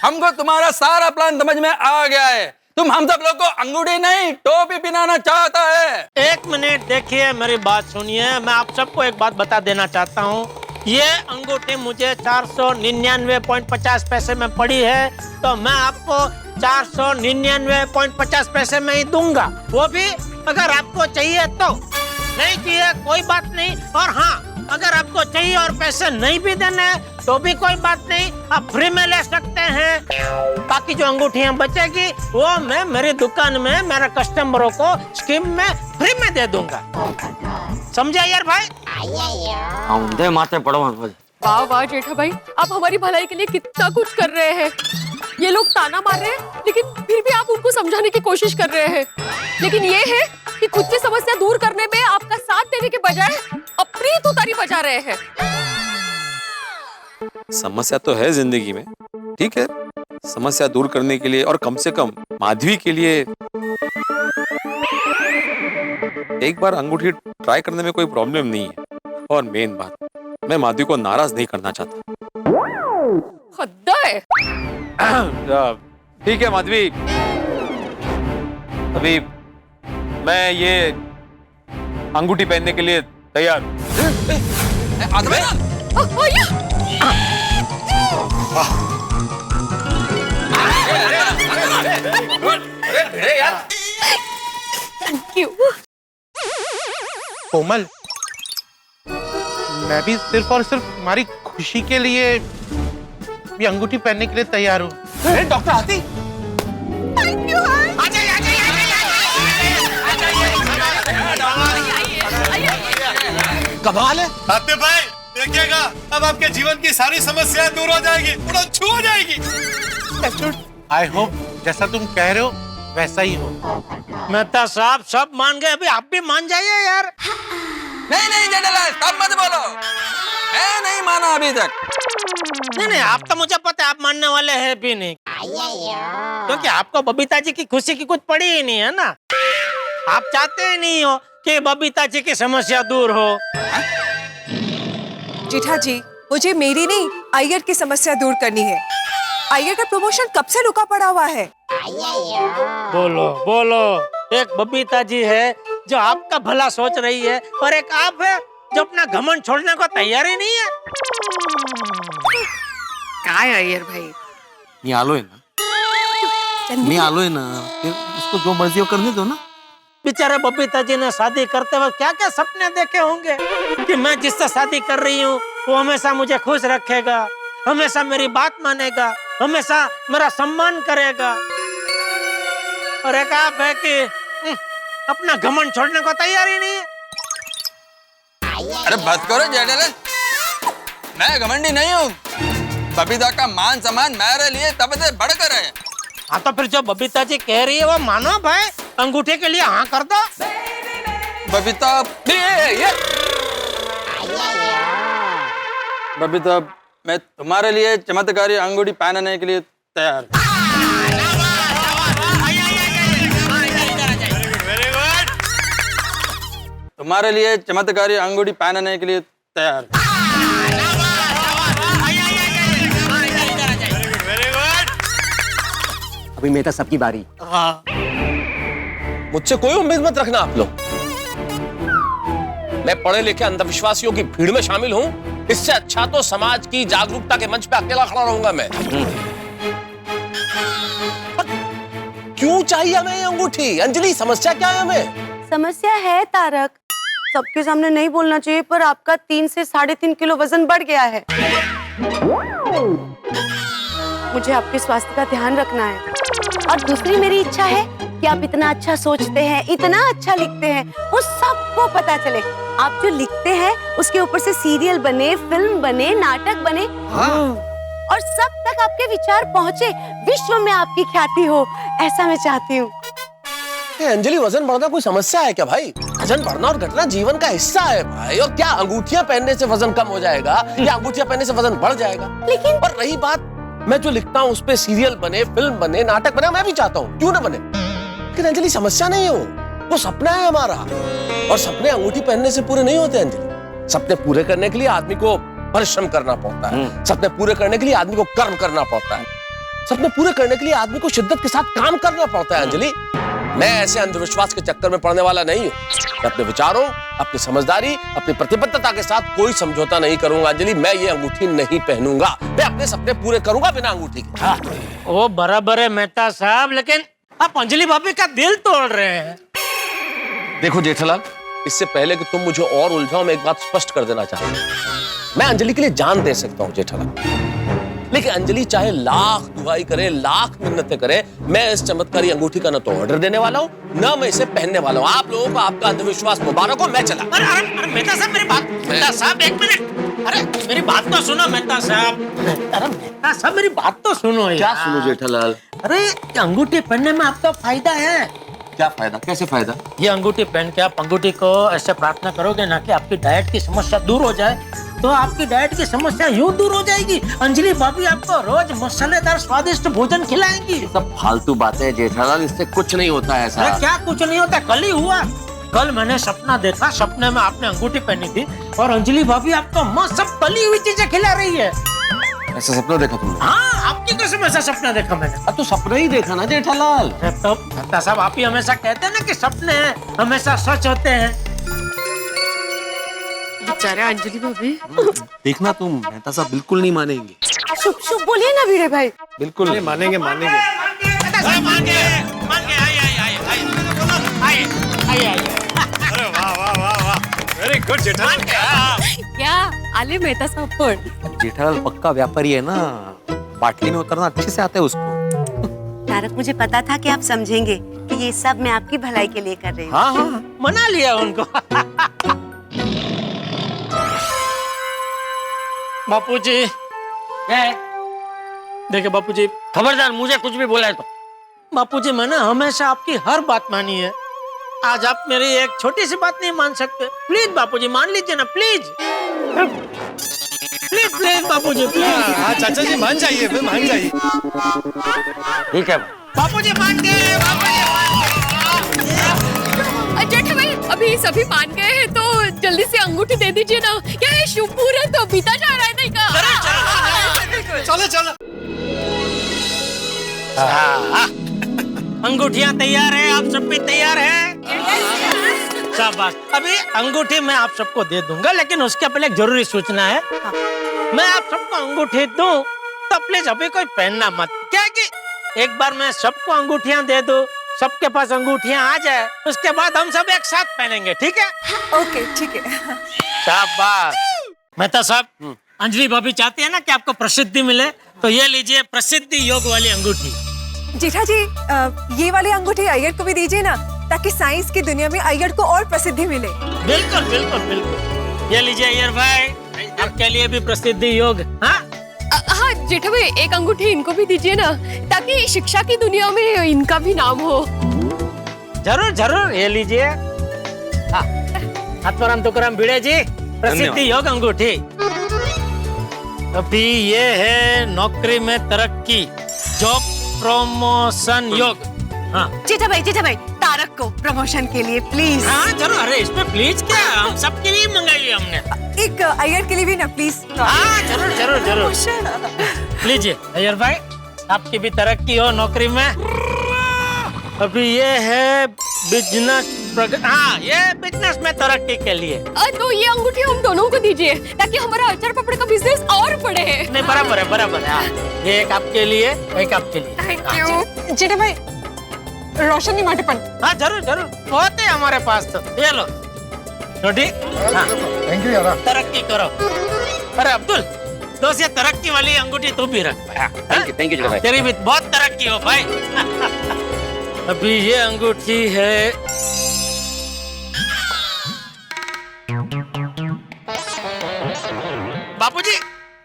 हमको तुम्हारा सारा प्लान समझ में आ गया है। तुम हम सब लोग को अंगूठी नहीं टोपी पहनाना चाहता है। एक मिनट देखिए, मेरी बात सुनिए। मैं आप सबको एक बात बता देना चाहता हूँ। ये अंगूठी मुझे 499.50 पैसे में पड़ी है, तो मैं आपको 499.50 पैसे में ही दूंगा। वो भी अगर आपको चाहिए तो, नहीं चाहिए कोई बात नहीं। और हाँ, अगर आपको चाहिए और पैसे नहीं भी देने तो भी कोई बात नहीं, आप फ्री में ले सकते हैं। बाकी जो अंगूठियां बचेगी वो मैं मेरी दुकान में मेरे कस्टमरों को स्कीम में फ्री में दे दूंगा। समझा यार भाई? माथे पड़ो। वाह वाह जेठा भाई, आप हमारी भलाई के लिए कितना कुछ कर रहे हैं। ये लोग ताना मार रहे हैं, लेकिन फिर भी आप उनको समझाने की कोशिश कर रहे हैं। लेकिन ये है कि खुद की समस्या दूर कर लेने के बजाय अपनी तुतारी बजा रहे हैं। समस्या तो है जिंदगी में, ठीक है, समस्या दूर करने के लिए और कम से कम माधवी के लिए एक बार अंगूठी ट्राई करने में कोई प्रॉब्लम नहीं है। और मेन बात, मैं माधवी को नाराज नहीं करना चाहता। हद है। ठीक है माधवी, अभी मैं ये अंगूठी पहनने के लिए तैयार हूं। Thank you. कोमल, मैं भी सिर्फ और सिर्फ तुम्हारी खुशी के लिए ये अंगूठी पहनने के लिए तैयार हूँ। डॉक्टर हाथी, कमाल है। हाथी भाई देखिएगा, अब आपके जीवन की सारी समस्याएं दूर हो जाएगी, छू हो जाएगी। आई होप जैसा तुम कह रहे हो वैसा ही हो। मेहता साहब सब मान गए, अभी आप भी मान जाइए यार। नहीं नहीं जेठालाल, तब मत बोलो, मैं नहीं माना अभी तक। नहीं, आप तो मुझे पता है आप मानने वाले हैं भी नहीं, क्योंकि आपको बबीता जी की खुशी की कुछ पड़ी ही नहीं है ना। आप चाहते ही नहीं हो कि बबीता जी की समस्या दूर हो। जेठा जी, मुझे मेरी नहीं अय्यर की समस्या दूर करनी है। अय्यर का प्रमोशन कब से रुका पड़ा हुआ है। बोलो बोलो, एक बबीता जी है जो आपका भला सोच रही है, और एक आप है जो अपना घमंड छोड़ने को तैयार ही नहीं है। काय अय्यर भाई, नहीं आलो है ना, नहीं आलो है ना, फिर उसको जो मर्जी हो करने दो ना। बेचारे बबीता जी ने शादी करते वक्त क्या क्या सपने देखे होंगे कि मैं जिससे शादी कर रही हूँ वो हमेशा मुझे खुश रखेगा, हमेशा मेरी बात मानेगा, हमेशा मेरा सम्मान करेगा। और एक आप है कि अपना घमंड छोड़ने को तैयार ही नहीं है। अरे बस करो जेठालाल, मैं घमंडी नहीं हूँ। बबीता का मान सम्मान मेरे लिए तब से बढ़कर है। हाँ तो फिर जो बबीता जी कह रही है वो मानो भाई, अंगूठे के लिए हाँ कर दो। बबीता, बबीता, मैं तुम्हारे लिए चमत्कारी अंगूठी पहनने के लिए तैयार हूँ। तुम्हारे लिए चमत्कारी अंगूठी पहनने के लिए तैयार हूँ। अभी मेहता सबकी बारी। हाँ। मुझसे कोई उम्मीद मत रखना आप लोग। मैं पढ़े लिखे अंधविश्वासियों की भीड़ में शामिल हूं, इससे अच्छा तो समाज की जागरूकता के मंच पे अकेला खड़ा रहूंगा मैं। क्यों चाहिए हमें ये अंगूठी? अंजलि, समस्या क्या है हमें? समस्या है तारक, सबके सामने नहीं बोलना चाहिए, पर आपका 3 से 3.5 किलो वजन बढ़ गया है। मुझे आपके स्वास्थ्य का ध्यान रखना है। और दूसरी मेरी इच्छा है कि आप इतना अच्छा सोचते हैं, इतना अच्छा लिखते हैं, वो सबको पता चले। आप जो लिखते हैं उसके ऊपर से सीरियल बने, फिल्म बने, नाटक बने। और सब तक आपके विचार पहुंचे, विश्व में आपकी ख्याति हो, ऐसा मैं चाहती हूँ। अंजलि, वजन बढ़ना कोई समस्या है क्या भाई? वजन बढ़ना और घटना जीवन का हिस्सा है भाई। और क्या अंगूठियां पहनने से वजन कम हो जाएगा या अंगूठियां पहनने से वजन बढ़ जाएगा? लेकिन और रही बात, मैं जो लिखता हूँ उस पे सीरियल बने, फिल्म बने, नाटक बने, मैं भी चाहता हूँ, क्यों ना बने। लेकिन अंजलि, समस्या नहीं है वो सपना है हमारा। और सपने अंगूठी पहनने से पूरे नहीं होते अंजलि। सपने पूरे करने के लिए आदमी को परिश्रम करना पड़ता है, सपने पूरे करने के लिए आदमी को कर्म करना पड़ता है, सपने पूरे करने के लिए आदमी को शिद्दत के साथ काम करना पड़ता है अंजलि। मैं ऐसे अंधविश्वास के चक्कर में पड़ने वाला नहीं हूँ। मैं अपने विचारों, अपनी समझदारी, अपनी प्रतिबद्धता के साथ कोई समझौता नहीं करूंगा अंजलि। मैं ये अंगूठी नहीं पहनूंगा, मैं अपने सपने पूरे करूंगा बिना अंगूठी के। हाँ। वो बराबर है मेहता साहब, लेकिन आप अंजलि भाभी का दिल तोड़ रहे हैं। देखो जेठालाल, इससे पहले कि तुम मुझे और उलझाओ, मैं एक बात स्पष्ट कर देना चाहता हूँ। मैं अंजलि के लिए जान दे सकता हूँ जेठालाल, लेकिन अंजलि चाहे लाख दुआई करे, लाख मिन्नतें करे, मैं इस चमत्कारी अंगूठी का न तो ऑर्डर देने वाला हूँ, न मैं इसे पहनने वाला हूँ। आप लोगों को आपका अंधविश्वास मुबारक हो, मैं चला। अरे मेहता साहब, मेरी बात, मेहता साहब एक मिनट, अरे मेरी बात तो सुनो मेहता साहब। अरे मेहता साहब, मेरी बात तो सुनो। क्या सुनो जेठालाल? अरे अंगूठी पहनने में आपका फायदा है, क्या फायदा, कैसे फायदा? ये अंगूठी पहन के आप अंगूठी को ऐसे प्रार्थना करोगे ना कि आपकी डाइट की समस्या दूर हो जाए, तो आपकी डाइट की समस्या यूं दूर हो जाएगी। अंजलि भाभी आपको रोज मसालेदार स्वादिष्ट भोजन खिलाएंगी। सब फालतू बातें जेठालाल, इससे कुछ नहीं होता है ऐसा। अरे क्या कुछ नहीं होता, कल ही हुआ। कल मैंने सपना देखा, सपने में आपने अंगूठी पहनी थी और अंजलि भाभी आपको मस्त सब तली हुई चीजें खिला रही है। ऐसा सपना देखा तुमने? हाँ, आपकी कसम ऐसा सपना देखा मैंने। अब तो सपना ही देखा ना जेठालाल। तो मेहता साहब, आप ही हमेशा कहते हैं ना कि सपने हमेशा सच होते हैं। बेचारे अंजलि भाभी। देखना तुम, मेहता साहब बिल्कुल नहीं मानेंगे। शुभ शुभ बोलिए ना वीरे भाई। बिल्कुल नहीं मानेंगे, मानेंगे। अरे वाह वाह वाह वाह, वेरी गुड जेठालाल। क्या आले मेहता साहब पण? जेठालाल पक्का व्यापारी है ना, बाटली में उतरना अच्छे से आता है उसको। तारक, मुझे पता था कि आप समझेंगे कि ये सब मैं आपकी भलाई के लिए कर रही हूँ। हाँ हाँ, मना लिया उनको। बापूजी, देखिए बापूजी, खबरदार मुझे कुछ भी बोला है तो। बापूजी, मैंने हमेशा आपकी हर बात मानी है। आज आप मेरी एक छोटी सी बात नहीं मान सकते। प्लीज बापूजी, मान लीजिए ना, please please please Bapuji, please. हाँ चाचा जी, मान जाइए, मान जाइए। ठीक है बापूजी, मान गए, जेठा भाई, अभी सभी मान गए हैं तो जल्दी से अंगूठी दे दीजिए ना। क्या है, शुभ मुहूर्त तो बीता जा रहा है नहीं का? चलो चलो। अंगूठियां तैयार है, आप सब भी तैयार हैं? शाबाश। अभी अंगूठी मैं आप सबको दे दूंगा, लेकिन उसके पहले एक जरूरी सूचना है। मैं आप सबको अंगूठी दूं तो प्लीज अभी कोई पहनना मत। क्या कि एक बार मैं सबको अंगूठियां दे दूं, सबके पास अंगूठियां आ जाए, उसके बाद हम सब एक साथ पहनेंगे, ठीक है? ओके, ठीक है। शाबाश। मेहता साहब, अंजलि भाभी चाहती है ना कि आपको प्रसिद्धि मिले, तो ये लीजिए प्रसिद्धि योग वाली अंगूठी। जेठा जी, ये वाली अंगूठी अय्यर को भी दीजिए ना, ताकि साइंस की दुनिया में अय्यर को और प्रसिद्धि मिले। बिल्कुल बिल्कुल बिल्कुल। ये लीजिए अय्यर भाई, आपके लिए भी प्रसिद्धि योग। हाँ हाँ जेठा भाई, एक अंगूठी इनको भी दीजिए ना, ताकि शिक्षा की दुनिया में इनका भी नाम हो। जरूर जरूर, ये लीजिए। हथवरम तुकरम भिड़े जी, प्रसिद्धि योग अंगूठी। अभी ये है नौकरी में तरक्की, जॉब प्रमोशन योग। हाँ जेठा भाई, तारक को प्रमोशन के लिए प्लीज। हाँ जरूर। अरे इसमें प्लीज क्या, हम सबके लिए मंगाई हमने। एक अय्यर के लिए भी ना प्लीज। हाँ जरूर जरूर जरूर। लीजिए अय्यर भाई, आपकी भी तरक्की हो नौकरी में। अभी ये है बिजनेस, हाँ ये बिजनेस में तरक्की के लिए। तो ये अंगूठी हम दोनों को दीजिए, ताकि हमारा अचार पापड़ का बिजनेस और बढ़े। नहीं बराबर है, बराबर है। ये एक आपके लिए, एक आपके लिए। थैंक यू जेठा भाई। रोशनी माटेपन। हाँ जरूर जरूर, बहुत है हमारे पास तो। ये लो छोटी। हाँ थैंक यू यार। तरक्की करो। अरे अब्दुल, दोस्त ये तरक्की वाली अंगूठी तू भी रख। थैंक यू भाई। तेरी भी बहुत तरक्की हो भाई। अभी ये अंगूठी है बापूजी,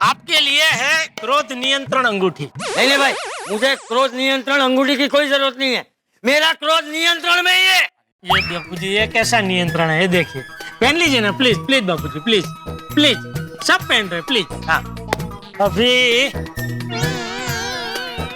आपके लिए है क्रोध नियंत्रण अंगूठी। नहीं भाई, मुझे क्रोध नियंत्रण अंगूठी की कोई जरूरत नहीं है। मेरा क्रोध नियंत्रण में ही है। ये बापूजी, ये कैसा नियंत्रण है, ये देखिए। पहन लीजिए ना please please Bapuji, please please. सब पहन रहे प्लीज। हाँ अभी।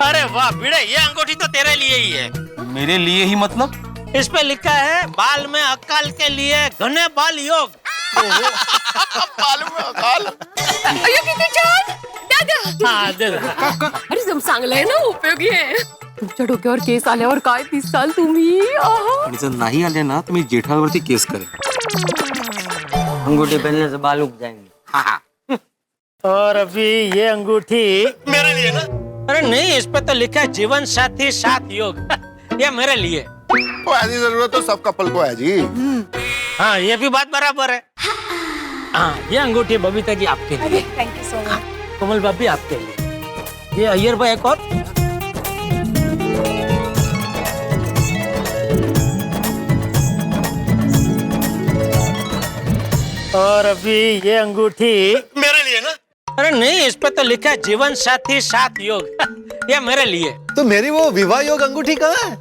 अरे वाह भिड़े, ये अंगूठी तो तेरे लिए ही है। मेरे लिए ही मतलब? इस पे लिखा है बाल में अकाल के लिए घने बाल योग। बाल में अकाल। अय्यो किती छान, द्या द्या। हाँ दे दे। अरे जम चांगलं आहे ना, उपयोगी आहे। तुमच्या डोक्यावर केस आल्यावर काय दिसाल तुम्ही? आणि जर नाही आले ना तर मी जेठालावरती केस करेन। अंगूठी पहनने से बाल उग जाएंगे। और अभी ये अंगूठी मेरे लिए ना। अरे नहीं, इस पे तो लिखा है जीवन साथी साथ योग। ये मेरे लिए। तो ऐसी जरूरत तो सब कपल को है जी। हाँ ये भी बात बराबर है। हाँ ये अंगूठी बबीता जी आपके लिए। Thank you so much. Komal भाभी आपके लिए। ये अय्यर भाई एक और अभी ये अंगूठी मेरे लिए ना। अरे नहीं, इस पे तो लिखा है जीवन साथी साथ योग। ये मेरे लिए। तो मेरी वो विवाह योग अंगूठी कहाँ है?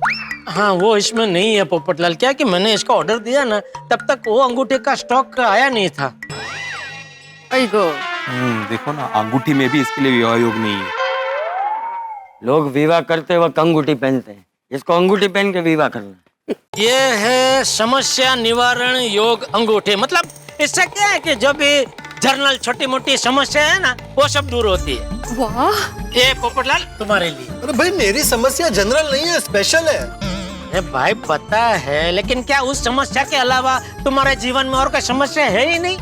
हाँ वो इसमें नहीं है पोपटलाल। क्या कि मैंने इसका ऑर्डर दिया ना, तब तक वो अंगूठे का स्टॉक आया नहीं था। देखो ना, अंगूठी में भी इसके लिए विवाह योग नहीं है। लोग विवाह करते वक्त अंगूठी पहनते हैं, इसको अंगूठी पहन के विवाह करना। ये है समस्या निवारण योग अंगूठे। मतलब इससे क्या है कि जो भी जर्नल छोटी मोटी समस्या है ना, वो सब दूर होती है। वाह, ये पोपटलाल तुम्हारे लिए। अरे भाई मेरी समस्या जनरल नहीं है, स्पेशल है। अरे भाई पता है, लेकिन क्या उस समस्या के अलावा तुम्हारे जीवन में और कोई समस्या है ही नहीं?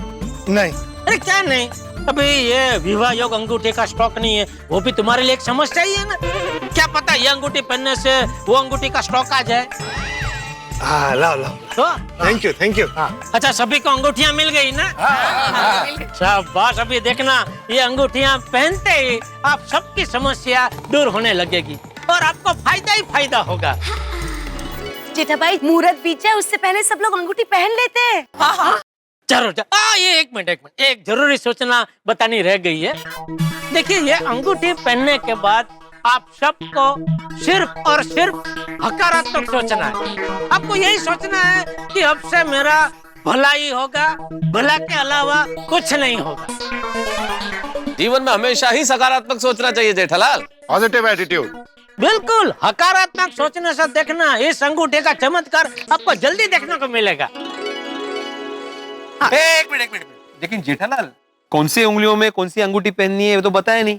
नहीं। अरे क्या नहीं? अभी ये विवाह योग अंगूठे का स्टॉक नहीं है, वो भी तुम्हारे लिए एक समस्या ही है ना। क्या पता ये अंगूठी पहनने से वो अंगूठी का स्टॉक आ जाए। हाँ लाओ लाओ। तो थैंक यू। अच्छा सभी को अंगूठियां मिल गई ना? शाबाश। अभी देखना, ये अंगूठियां पहनते ही आप सबकी समस्या दूर होने लगेगी और आपको फायदा ही फायदा होगा। जेठा भाई, मुहूर्त बीत जाए उससे पहले सब लोग अंगूठी पहन लेते हैं। जरूर। ये एक मिनट, एक जरूरी सूचना बतानी रह गई है। देखिए, ये अंगूठी पहनने के बाद आप सबको सिर्फ और सिर्फ हकारात्मक सोचना है। आपको यही सोचना है कि अब से मेरा भला ही होगा, भला के अलावा कुछ नहीं होगा। जीवन में हमेशा ही सकारात्मक सोचना चाहिए जेठालाल। Positive attitude. बिल्कुल, हकारात्मक सोचने से देखना, इस अंगूठे का चमत्कार आपको जल्दी देखने को मिलेगा। एक मिनट। लेकिन जेठालाल, कौन सी उंगलियों में कौन सी अंगूठी पहननी है वो तो बताया नहीं।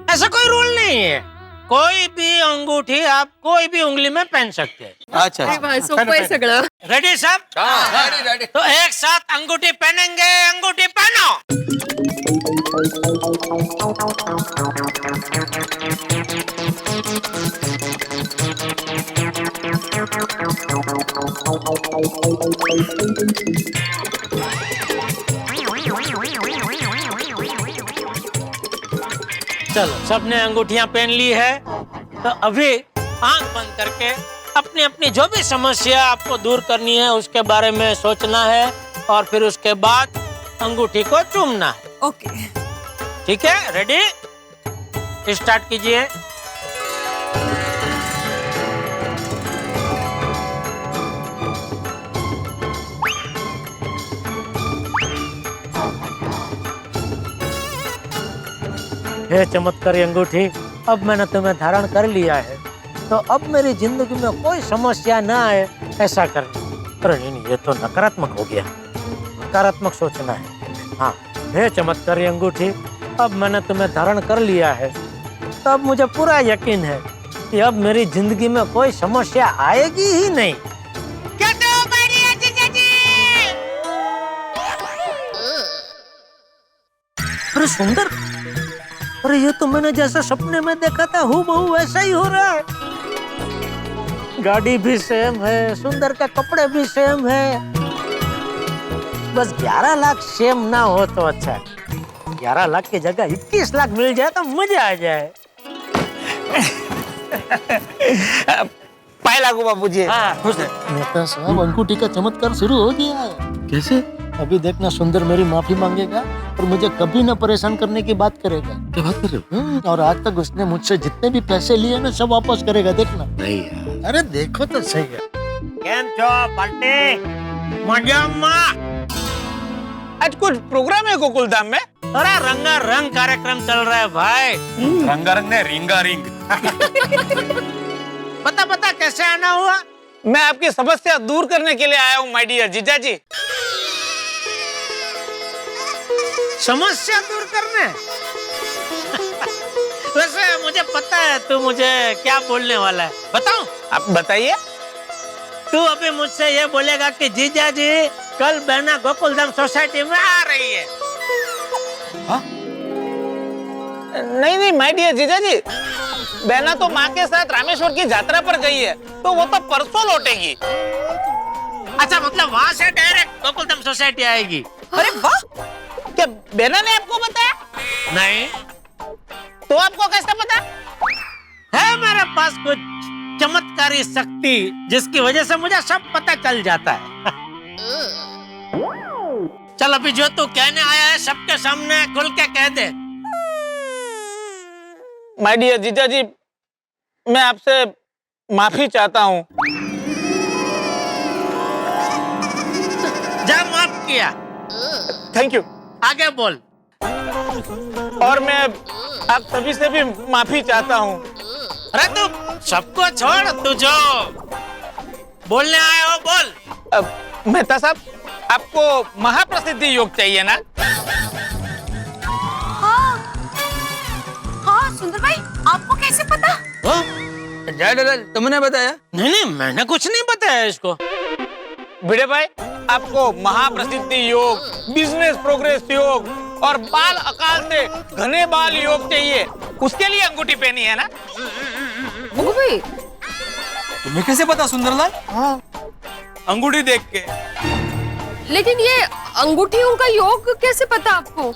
ऐसा कोई रूल नहीं है, कोई भी अंगूठी आप कोई भी उंगली में पहन सकते हैं। अच्छा, रेडी सब? रेडी। तो एक साथ अंगूठी पहनेंगे। अंगूठी पहनो। चलो, सबने अंगूठियां पहन ली है, तो अभी आंख बंद करके अपनी अपनी जो भी समस्या आपको दूर करनी है उसके बारे में सोचना है और फिर उसके बाद अंगूठी को चूमना है। ओके। ठीक है, रेडी? स्टार्ट कीजिए। हे चमत्कारी अंगूठी, अब मैंने तुम्हें धारण कर लिया है, तो अब मेरी जिंदगी में कोई समस्या ना आए ऐसा करना। अरे नहीं, ये तो नकारात्मक हो गया, नकारात्मक सोचना है। हाँ, हे चमत्कारी अंगूठी, अब मैंने तुम्हें धारण कर लिया है, तो अब मुझे पूरा यकीन है कि अब मेरी जिंदगी में कोई समस्या आएगी ही नहीं। अरे सुंदर, अरे ये तो मैंने जैसा सपने में देखा था हूबहू वैसा ही हो रहा है। गाड़ी भी सेम है, सुंदर का कपड़े भी सेम है, बस 11 लाख सेम ना हो तो अच्छा है। 11 लाख की जगह 21 लाख मिल जाए तो मजा आ जाए। पाए लागू बाबूजी। हाँ, नेता साहब, अंगूठी का चमत्कार शुरू हो गया है। कैसे? अभी देखना, सुंदर मेरी माफी मांगेगा और मुझे कभी न परेशान करने की बात करेगा। क्या बात कर रहे हो? और आज तक उसने मुझसे जितने भी पैसे लिए ना सब वापस करेगा, देखना। नहीं यार। अरे देखो तो सही है। केम छो पार्टी? मजामा? आज कुछ प्रोग्राम है गोकुलधाम में? अरे रंगा रंग कार्यक्रम चल रहा है भाई। रंगारंग ने रिंगा रिंग। पता कैसे आना हुआ? मैं आपकी समस्या दूर करने के लिए आया हूँ माय डियर जीजा जी। समस्या दूर करने? वैसे मुझे पता है तू मुझे क्या बोलने वाला है, बताऊं? आप बताइए। तू अभी मुझसे ये बोलेगा कि जीजा जी कल बहना गोकुलधाम सोसाइटी में आ रही है। हाँ? नहीं माय डियर जीजा जी, बहना तो माँ के साथ रामेश्वर की यात्रा पर गई है, तो वो तो परसों लौटेगी। अच्छा, मतलब वहाँ से डायरेक्ट गोकुलधाम सोसाइटी आएगी? अरे वाह, क्या बहना ने आपको बताया? नहीं। तो आपको कैसे पता? है मेरे पास कुछ चमत्कारी शक्ति जिसकी वजह से मुझे सब पता चल जाता है। चल अभी जो तू कहने आया है सबके सामने खुल के कह दे। माय डियर जीजा जी, मैं आपसे माफी चाहता हूँ। जा माफ किया। Thank you. आगे बोल। और मैं आप सभी से भी माफी चाहता हूँ। अरे तू सबको छोड़, तू जो बोलने आए हो बोल। मेहता साहब, आपको महाप्रसिद्धि योग चाहिए ना? हाँ सुंदर भाई, आपको कैसे पता? जय तुमने बताया? नहीं, मैंने कुछ नहीं बताया इसको। भिड़े भाई, आपको महाप्रसिद्धि योग, बिजनेस प्रोग्रेस योग और बाल अकाल से घने बाल योग चाहिए। उसके लिए अंगूठी पहनी है ना? भाई तुम्हें कैसे पता सुंदरलाल? हाँ, अंगूठी देख के। लेकिन ये अंगूठियों का योग कैसे पता आपको?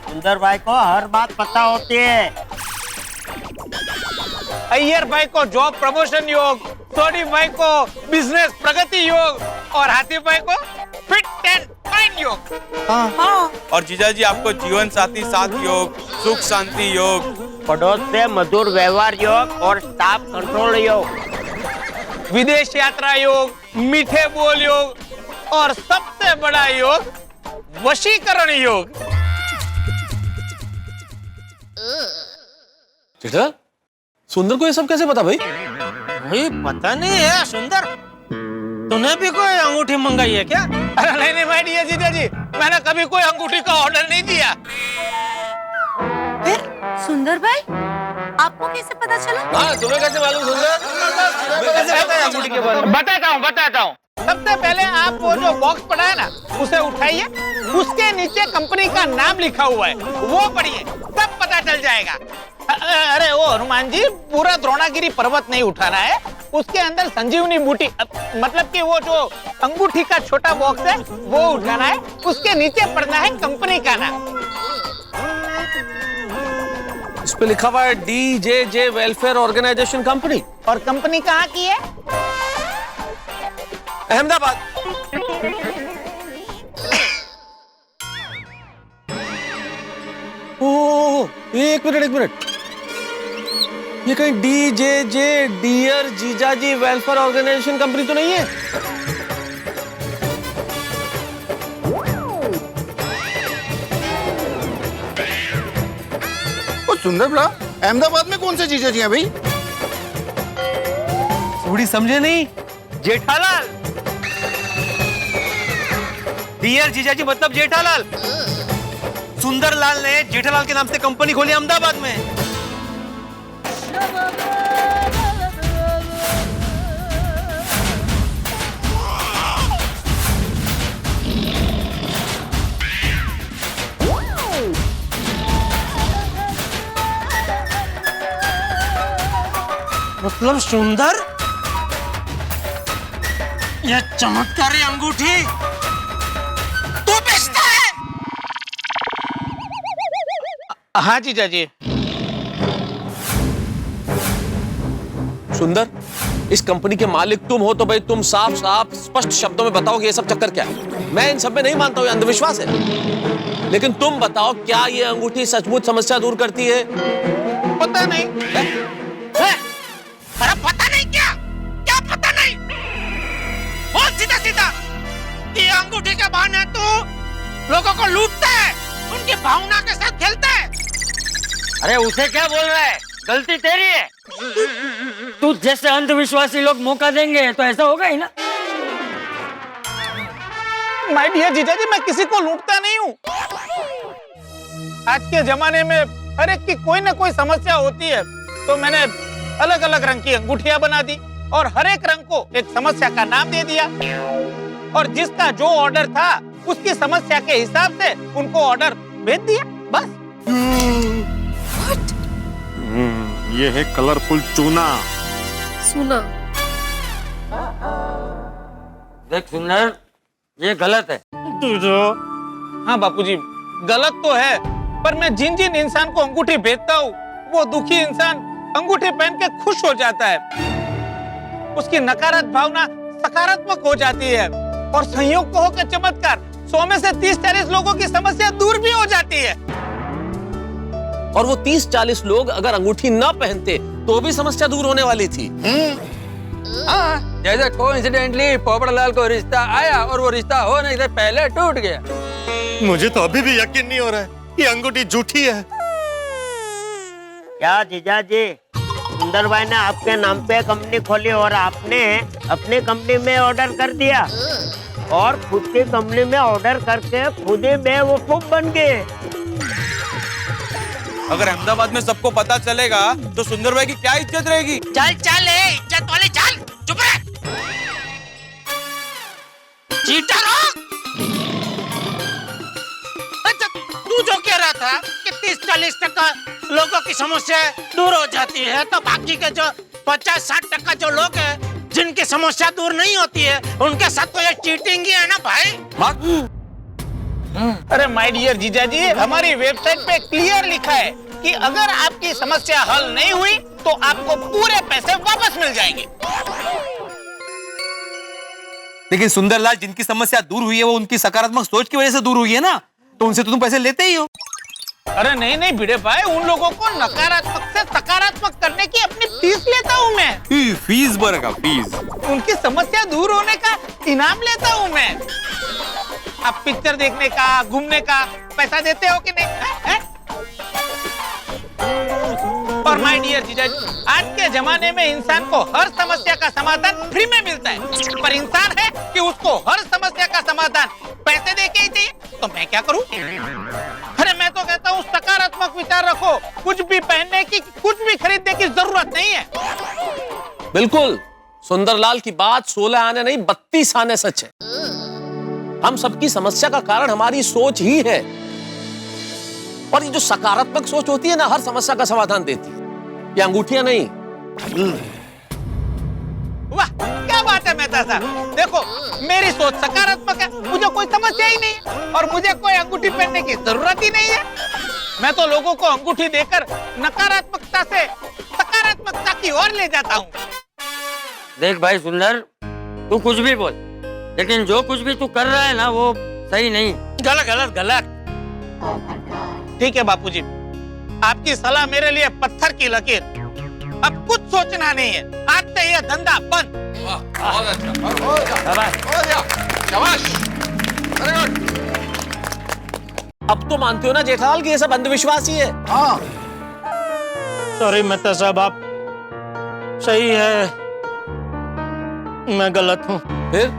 सुंदर भाई को हर बात पता होती है। अय्यर भाई को जॉब प्रमोशन योग, सोडी भाई को बिजनेस प्रगति योग और हाथी भाई को फिट एंड फाइन योग। हाँ। और जीजा जी आपको जीवन साथी साथ योग, सुख शांति योग, पड़ोस से मधुर व्यवहार योग और स्टाफ कंट्रोल योग, विदेश यात्रा योग, मीठे बोल योग और सबसे बड़ा योग वशीकरण योग। जेठा, सुंदर को ये सब कैसे पता भाई? भाई पता नहीं है सुंदर, तूने भी कोई अंगूठी मंगाई है क्या? अरे नहीं भाई जीजा जी, मैंने कभी कोई अंगूठी का ऑर्डर नहीं दिया। सुंदर भाई, आपको कैसे पता चला? हाँ, तुम्हें कैसे मालूम सुंदर? कैसे पता है अंगूठी के बारे में? बताता हूँ। सबसे पहले आप वो जो बॉक्स पड़ा है ना, उसे उठाइए। उसके नीचे कंपनी का नाम लिखा हुआ है, वो पढ़िए, तब पता चल जाएगा। अरे वो हनुमान जी, पूरा द्रोणागिरी पर्वत नहीं उठाना है। उसके अंदर संजीवनी बूटी, मतलब कि वो जो अंगूठी का छोटा बॉक्स है वो उठाना है। उसके नीचे पढ़ना है कंपनी का नाम। इस पे लिखा हुआ है DJJ वेलफेयर ऑर्गेनाइजेशन कंपनी। और कंपनी कहाँ की है? अहमदाबाद। ओह, एक मिनट, ये कहीं DJJ डियर जीजाजी वेलफेयर ऑर्गेनाइजेशन कंपनी तो नहीं है? सुंदर बड़ा, अहमदाबाद में कौन से जीजा जी हैं भाई? थोड़ी समझे नहीं? जेठालाल। डियर जीजाजी मतलब जेठालाल। सुंदरलाल ने जेठालाल के नाम से कंपनी खोली अहमदाबाद में। मतलब सुंदर, यह चमत्कारी अंगूठी तू बेचता है? हाँ जीजा जी। सुंदर, इस कंपनी के मालिक तुम हो तो भाई तुम साफ साफ स्पष्ट शब्दों में बताओ कि ये सब चक्कर क्या है। मैं इन सब में नहीं मानता हूँ, अंधविश्वास है। लेकिन तुम बताओ, क्या ये अंगूठी सचमुच समस्या दूर करती है? पता नहीं। अरे पता नहीं क्या पता नहीं? बोल सीधा सीधा। ये अंगूठी के बहाने तू लोगों को लूटता है, उनकी भावना के साथ खेलता है। अरे उसे क्या बोल रहा है? गलती तेरी है। तू जैसे अंधविश्वासी लोग मौका देंगे तो ऐसा होगा ही ना। माय डियर जीजाजी, मैं किसी को लूटता नहीं हूँ। आज के जमाने में हर एक की कोई ना कोई समस्या होती है, तो मैंने अलग अलग रंग की अंगूठियां बना दी और हर एक रंग को एक समस्या का नाम दे दिया। और जिसका जो ऑर्डर था उसकी समस्या के हिसाब से उनको ऑर्डर भेज दिया, बस। ये है कलरफुल चूना। सुना? देख सुंदर, ये गलत है। हाँ बापूजी, गलत तो है, पर मैं जिन जिन इंसान को अंगूठी भेजता हूँ वो दुखी इंसान अंगूठी पहन के खुश हो जाता है। उसकी नकारात्मक भावना सकारात्मक हो जाती है और संयोग को होकर चमत्कार 100 में से 30-40 लोगों की समस्या दूर भी हो जाती है। और वो 30-40 लोग अगर अंगूठी ना पहनते तो भी समस्या दूर होने वाली थी। हाँ, जैसे कोइंसिडेंटली पोपड़लाल को रिश्ता आया और वो रिश्ता होने से पहले टूट गया। मुझे तो अभी भी यकीन नहीं हो रहा है ये अंगूठी झूठी है। क्या जीजा जी, सुंदर भाई ने आपके नाम पे कंपनी खोली और आपने अपनी कंपनी में ऑर्डर कर दिया और खुद की कंपनी में ऑर्डर करके खुद ही बेवकूफ बन गए। अगर अहमदाबाद में सबको पता चलेगा तो सुंदर भाई की क्या इज्जत रहेगी? चल चल इज्जत वाले चल, चुप रह। चीटर हो? अच्छा, तू जो कह रहा था कि 30-40% लोगों की समस्या दूर हो जाती है, तो बाकी के जो 50-60% जो लोग हैं जिनकी समस्या दूर नहीं होती है उनके साथ तो ये चीटिंग ही है ना भाई। अरे माय डियर जीजा जी, हमारी वेबसाइट पे क्लियर लिखा है कि अगर आपकी समस्या हल नहीं हुई तो आपको पूरे पैसे वापस मिल जाएंगे। लेकिन सुंदरलाल, जिनकी समस्या दूर हुई है वो उनकी सकारात्मक सोच की वजह से दूर हुई है ना, तो उनसे तो तुम पैसे लेते ही हो। अरे नहीं नहीं भिड़े भाई, उन लोगों को नकारात्मक से सकारात्मक करने की अपनी फीस लेता हूँ मैं। फीस भरेगा, फीस। उनकी समस्या दूर होने का इनाम लेता हूँ मैं। आप पिक्चर देखने का, घूमने का पैसा देते हो कि नहीं? है? और माय डियर जीजा जी, आज के जमाने में इंसान को हर समस्या का समाधान फ्री में मिलता है, पर इंसान है कि उसको हर समस्या का समाधान पैसे देके ही चाहिए। तो मैं क्या करूं? अरे मैं तो कहता हूँ सकारात्मक विचार रखो, कुछ भी पहनने की, कुछ भी खरीदने की जरूरत नहीं है। बिल्कुल, सुंदरलाल की बात 16 आने नहीं 32 आने सच है। हम सबकी समस्या का कारण हमारी सोच ही है, और ये जो सकारात्मक सोच होती है ना, हर समस्या का समाधान देती है। ये अंगूठियां नहीं। वाह क्या बात है मेहता साहब, देखो मेरी सोच सकारात्मक है, मुझे कोई समस्या ही नहीं है और मुझे कोई अंगूठी पहनने की जरूरत ही नहीं है। मैं तो लोगों को अंगूठी देकर नकारात्मकता से सकारात्मकता की ओर ले जाता हूँ। देख भाई सुंदर, तू कुछ भी बोल, लेकिन जो कुछ भी तू कर रहा है ना वो सही नहीं। गलत गलत गलत। ठीक है बापूजी, आपकी सलाह मेरे लिए पत्थर की लकीर। अब कुछ सोचना नहीं है, आज से यह धंधा बंद। अब तो मानते हो ना जेठालाल कि ये सब अंधविश्वास ही है? हाँ। सॉरी मेहता साहब, आप सही है, मैं गलत हूँ। फिर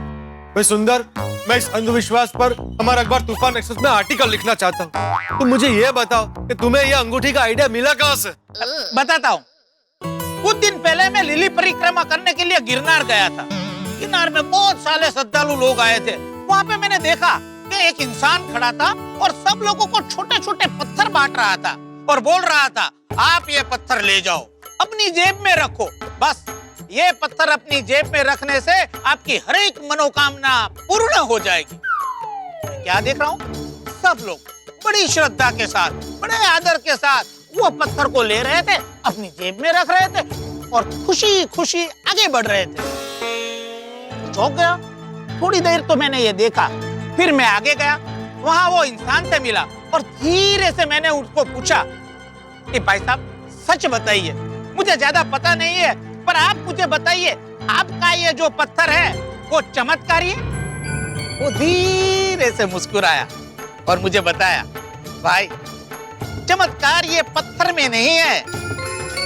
मैं सुंदर, मैं इस अंधविश्वास पर हमारा अखबार तूफान एक्सप्रेस में आर्टिकल लिखना चाहता हूँ। तुम मुझे ये बताओ कि तुम्हें ये अंगूठी का आइडिया मिला कहाँ से? बताता हूँ। कुछ दिन पहले मैं लिली परिक्रमा करने के लिए गिरनार गया था। गिरनार में बहुत सारे श्रद्धालु लोग आए थे। वहाँ पे मैंने देखा कि एक इंसान खड़ा था और सब लोगों को छोटे छोटे पत्थर बांट रहा था और बोल रहा था, आप ये पत्थर ले जाओ, अपनी जेब में रखो। बस ये पत्थर अपनी जेब में रखने से आपकी हर एक मनोकामना पूर्ण हो जाएगी। क्या देख रहा हूँ, सब लोग बड़ी श्रद्धा के साथ, बड़े आदर के साथ वो पत्थर को ले रहे थे, अपनी जेब में रख रहे थे और खुशी खुशी आगे बढ़ रहे थे। चौंक गया। थोड़ी देर तो मैंने ये देखा, फिर मैं आगे गया, वहां वो इंसान से मिला और धीरे से मैंने उसको पूछा कि भाई साहब सच बताइए, मुझे ज्यादा पता नहीं है, पर आप मुझे बताइए, आपका ये जो पत्थर है वो चमत्कारी है? वो धीरे से मुस्कुराया और मुझे बताया, भाई चमत्कार ये पत्थर में नहीं है,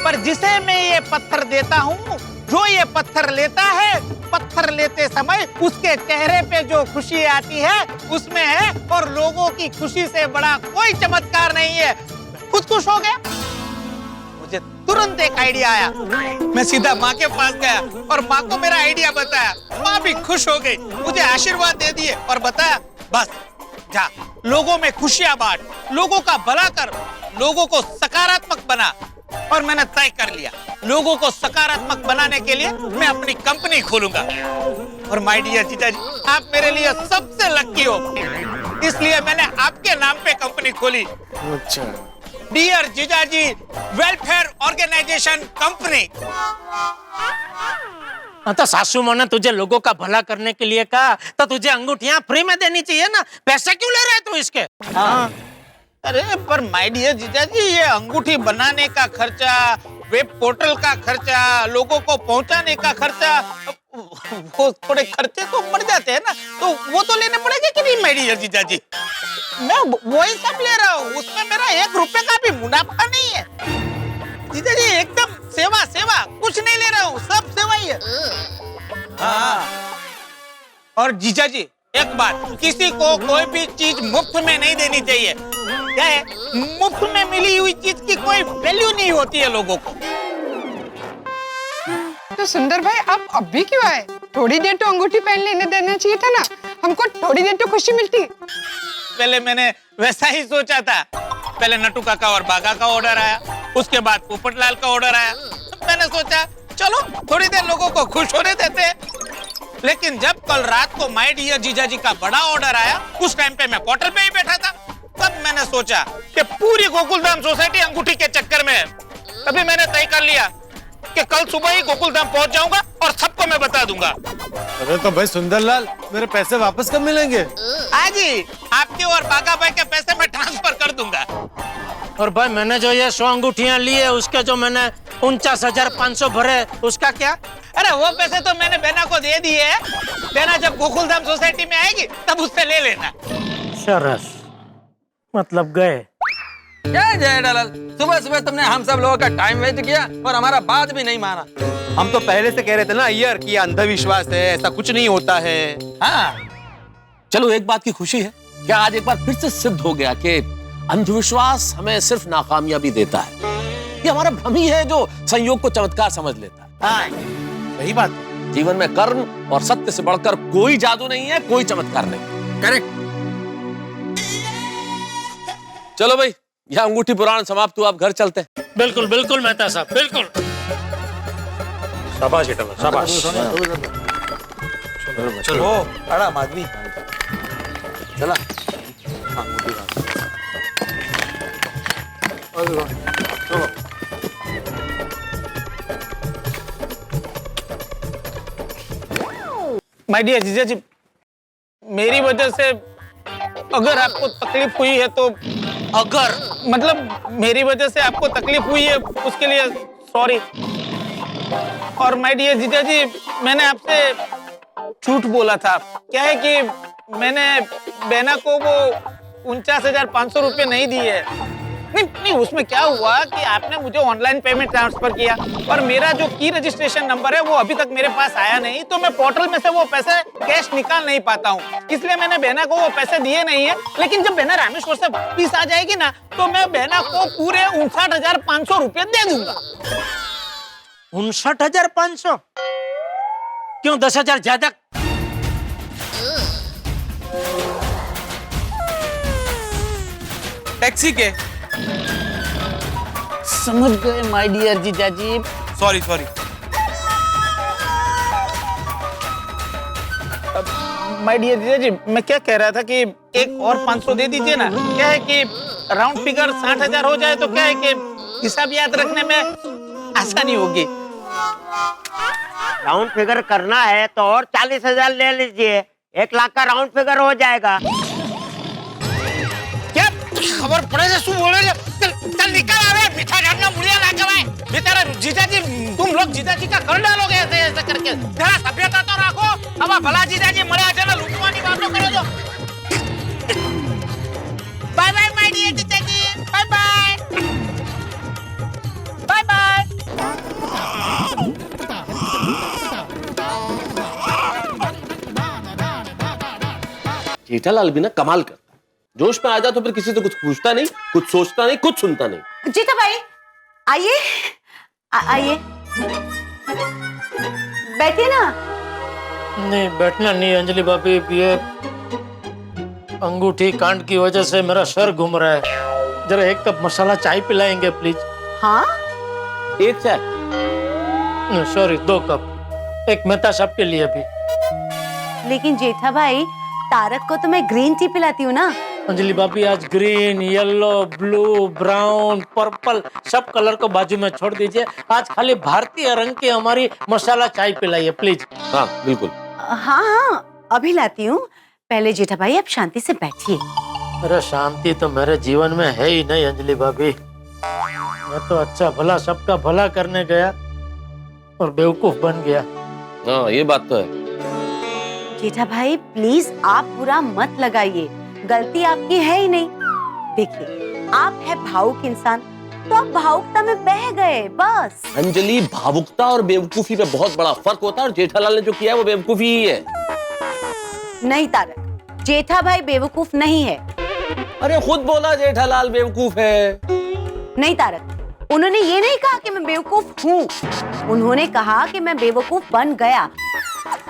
पर जिसे मैं ये पत्थर देता हूँ, जो ये पत्थर लेता है, पत्थर लेते समय उसके चेहरे पे जो खुशी आती है उसमें है, और लोगों की खुशी से बड़ा कोई चमत्कार नहीं है। खुद खुश हो गया। मुझे तुरंत एक आइडिया आया, मैं सीधा माँ के पास गया और माँ को मेरा आइडिया बताया। माँ भी खुश हो गई, मुझे आशीर्वाद दे दिए और बताया, बस जा लोगों में खुशियां बांट, लोगों का भला कर, लोगों को सकारात्मक बना। और मैंने तय कर लिया, लोगों को सकारात्मक बनाने के लिए मैं अपनी कंपनी खोलूंगा। और माय डियर जीजा जी, आप मेरे लिए सबसे लकी हो, इसलिए मैंने आपके नाम पे कंपनी खोली। अच्छा। डियर जीजा जी वेलफेयर ऑर्गेनाइजेशन कंपनी। हाँ तो सासू माँ ने तुझे लोगों का भला करने के लिए कहा, तो तुझे अंगूठियां फ्री में देनी चाहिए ना, पैसे क्यों ले रहे तू इसके? हाँ। अरे पर माय डियर जीजा जी, ये अंगूठी बनाने का खर्चा, वेब पोर्टल का खर्चा, लोगों को पहुंचाने का खर्चा, वो थोड़े खर्चे तो बढ़ जाते हैं ना, तो वो तो लेने पड़ेंगे कि नहीं मेरी जीजा जी? मैं वही सब ले रहा हूँ, उसमें मेरा 1 रुपए का भी मुनाफा नहीं है जीजा जी। एकदम सेवा सेवा, कुछ नहीं ले रहा हूँ, सब सेवा ही है। हाँ, और जीजा जी एक बात, किसी को कोई भी चीज मुफ्त में नहीं देनी चाहिए। क्या है, मुफ्त में मिली हुई चीज की कोई वैल्यू नहीं होती है लोगों को। तो सुंदर भाई आप अभी क्यों आए? थोड़ी देर तो अंगूठी पहन लेने देना चाहिए था ना, हमको थोड़ी देर तो खुशी मिलती। पहले मैंने वैसा ही सोचा था। पहले नट्टू काका और बागा का ऑर्डर आया, उसके बाद पोपटलाल का ऑर्डर आया। मैंने सोचा चलो थोड़ी देर लोगों को खुश होने देते हैं। लेकिन जब कल रात को माय डियर जीजा जी का बड़ा ऑर्डर आया, उस टाइम पे मैं क्वार्टर पे ही बैठा था। तब मैंने सोचा कि पूरी गोकुलधाम सोसाइटी अंगूठी के चक्कर में है। तभी मैंने तय कर लिया कि कल सुबह ही गोकुलधाम पहुंच जाऊंगा और सबको मैं बता दूंगा। अरे तो भाई सुंदरलाल, मेरे पैसे वापस कब मिलेंगे? आज ही आपके और बागा भाई के पैसे मैं ट्रांसफर कर दूंगा। और भाई मैंने जो ये 100 अंगूठियां ली है, उसके जो मैंने 49,500 भरे, उसका क्या? अरे वो पैसे तो मैंने बेना को दे दिए हैं। बेना जब गोकुलधाम सोसाइटी में आएगी तब उससे ले लेना। सरस, मतलब गए। क्या जेठालाल, सुबह सुबह तुमने हम सब लोगों का टाइम वेस्ट किया और हमारा बात भी नहीं माना। हम तो पहले से कह रहे थे ना यार कि अंधविश्वास है, ऐसा कुछ नहीं होता है। हाँ, चलो एक बात की खुशी है, क्या आज एक बार फिर से सिद्ध हो गया कि अंधविश्वास हमें सिर्फ नाकामयाबी देता है। ये हमारा भ्रम ही है जो संयोग को चमत्कार समझ लेता है। हाँ, सही बात। जीवन में कर्म और सत्य से बढ़कर कोई जादू नहीं है, कोई चमत्कार नहीं। करेक्ट। चलो भाई, यह अंगूठी पुराण समाप्त हुआ, आप घर चलते हैं। बिल्कुल बिल्कुल मेहता साहब, बिल्कुल। शाबाश जेठालाल, शाबाश। चलो आराम आदमी चला। चलो माय डियर जीजा जी, मेरी वजह से अगर आपको तकलीफ हुई है तो, अगर मतलब मेरी वजह से आपको तकलीफ हुई है उसके लिए सॉरी। और माय डियर जीजा जी, मैंने आपसे झूठ बोला था। क्या है कि मैंने बेना को वो 49,500 रुपए नहीं दिए। नहीं, उसमें क्या हुआ कि आपने मुझे ऑनलाइन पेमेंट ट्रांसफर किया और मेरा जो की रजिस्ट्रेशन नंबर है वो अभी तक मेरे पास आया नहीं, तो मैं पोर्टल में से वो पैसे कैश निकाल नहीं पाता हूँ, इसलिए मैंने बहना को वो पैसे दिए नहीं है। लेकिन जब बहना रामेश्वर से वापिस आ जाएगी ना, तो मैं बहना को पूरे 59,500 रुपए दे दूंगा। 59,500? क्यों 10,000 ज्यादा? टैक्सी के समझ गए माय डियर जीजा जी। सॉरी। माय डियर जीजा जी, मैं क्या कह रहा था कि एक और 500 दे दीजिए ना। क्या है कि राउंड फिगर 60,000 हो जाए तो क्या है कि हिसाब याद रखने में आसानी होगी। राउंड फिगर करना है तो और 40,000 ले लीजिए, 1 लाख का राउंड फिगर हो जाएगा। क्या खबर पड़े से शू बोले? चल निकल आ रहा है, मीठा झरना मुड़िया ना कमाए। बेचारा जीजा जी, तुम लोग जीजा जी का कर डालोगे ऐसे करके। जरा सभ्यता तो रखो। अब भला जीजा जी मरे जना लुटवानी बातों करो जो। बाय बाय माय डियर जीजा जी, bye bye bye bye. Jethalal भी ना कमाल करता है, जोश में आ जा तो फिर किसी से कुछ पूछता नहीं, कुछ सोचता नहीं, कुछ सुनता नहीं। जीता भाई आइए, आइए बैठिए ना। नहीं बैठना नहीं अंजलि भाभी, ये अंगूठी कांड की वजह से मेरा सर घूम रहा है। जरा 1 कप मसाला चाय पिलाएंगे प्लीज? हाँ 1 चाय? सॉरी 2 कप, एक मेहता साहब के लिए भी। लेकिन जेठा भाई, तारक को तो मैं ग्रीन टी पिलाती हूँ ना। अंजलि भाभी, आज green, yellow, blue, brown, purple सब कलर को बाजू में छोड़ दीजिए। आज खाली भारतीय रंग की हमारी मसाला चाय पिलाइए प्लीज। हाँ बिल्कुल। हाँ अभी लाती हूँ। पहले जेठा भाई आप शांति से बैठिए। अरे शांति तो मेरे जीवन में है ही नहीं अंजलि भाभी। मैं तो अच्छा भला सबका भला करने गया और बेवकूफ बन गया। हाँ ये बात तो है। जेठा भाई प्लीज आप बुरा मत लगाइए, गलती आपकी है ही नहीं। देखिए आप है भावुक इंसान, तो आप भावुकता में बह गए बस। अंजलि, भावुकता और बेवकूफी में बहुत बड़ा फर्क होता है और जेठालाल ने जो किया है वो बेवकूफी ही है। नहीं तारक, जेठा भाई बेवकूफ नहीं है। अरे खुद बोला जेठालाल बेवकूफ है। नहीं तारक, उन्होंने ये नहीं कहा कि मैं बेवकूफ हूँ, उन्होंने कहा कि मैं बेवकूफ बन गया।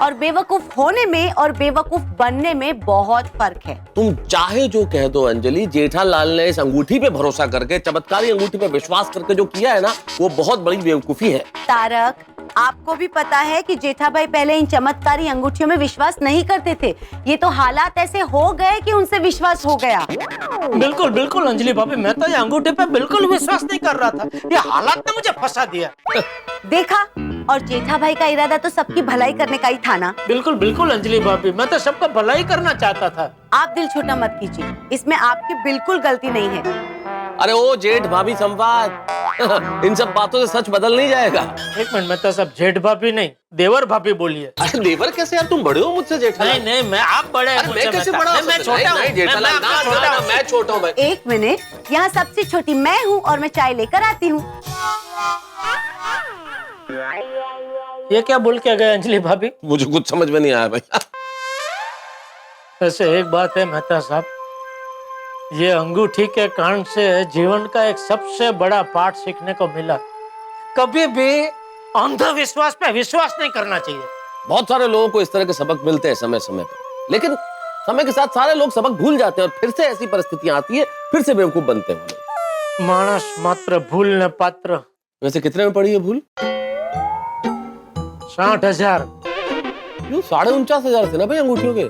और बेवकूफ होने में और बेवकूफ बनने में बहुत फर्क है। तुम चाहे जो कह दो अंजलि, जेठालाल ने इस अंगूठी पे भरोसा करके, चमत्कारी अंगूठी पे विश्वास करके जो किया है ना, वो बहुत बड़ी बेवकूफी है। तारक, आपको भी पता है कि जेठा भाई पहले इन चमत्कारी अंगूठियों में विश्वास नहीं करते थे। ये तो हालात ऐसे हो गए कि उनसे विश्वास हो गया। बिल्कुल बिल्कुल अंजलि भाभी, मैं तो ये अंगूठे पे बिल्कुल विश्वास नहीं कर रहा था, ये हालात ने मुझे फंसा दिया। देखा, और जेठा भाई का इरादा तो सबकी भलाई करने का ही था ना। बिल्कुल बिल्कुल अंजलि भाभी, मैं तो सबका भलाई करना चाहता था। आप दिल छोटा मत कीजिए, इसमें आपकी बिल्कुल गलती नहीं है। अरे ओ जेठ भाभी संवाद इन सब बातों से सच बदल नहीं जाएगा। एक मिनट, मैं तो सब जेठ भाभी नहीं देवर भाभी बोलिए। अरे देवर कैसे यार, तुम बड़े हो मुझसे जेठालाल। नहीं नहीं, मैं आप बड़े हैं मुझसे। मैं कैसे बड़ा हूं? मैं छोटा हूं। नहीं जेठालाल, मैं छोटा हूं भाई। एक मिनट, यहाँ सबसे छोटी मैं हूँ और मैं चाय लेकर आती हूँ। ये क्या बोल के गए अंजलि भाभी? मुझे कुछ समझ में नहीं आया भाई। वैसे एक बात है मेहता साहब, ये अंगूठी के कारण से जीवन का एक सबसे बड़ा पाठ सीखने को मिला। कभी भी अंधविश्वास पे विश्वास नहीं करना चाहिए। बहुत सारे लोगों को इस तरह के सबक मिलते हैं समय समय पर, लेकिन समय के साथ सारे लोग सबक भूल जाते हैं और फिर से ऐसी परिस्थितियां आती है, फिर से बेवकूफ बनते हैं। मानस मात्र भूलने पात्र। वैसे कितने में पड़ी है भूल? 60,000। 49,500 थे ना भाई अंगूठियों के।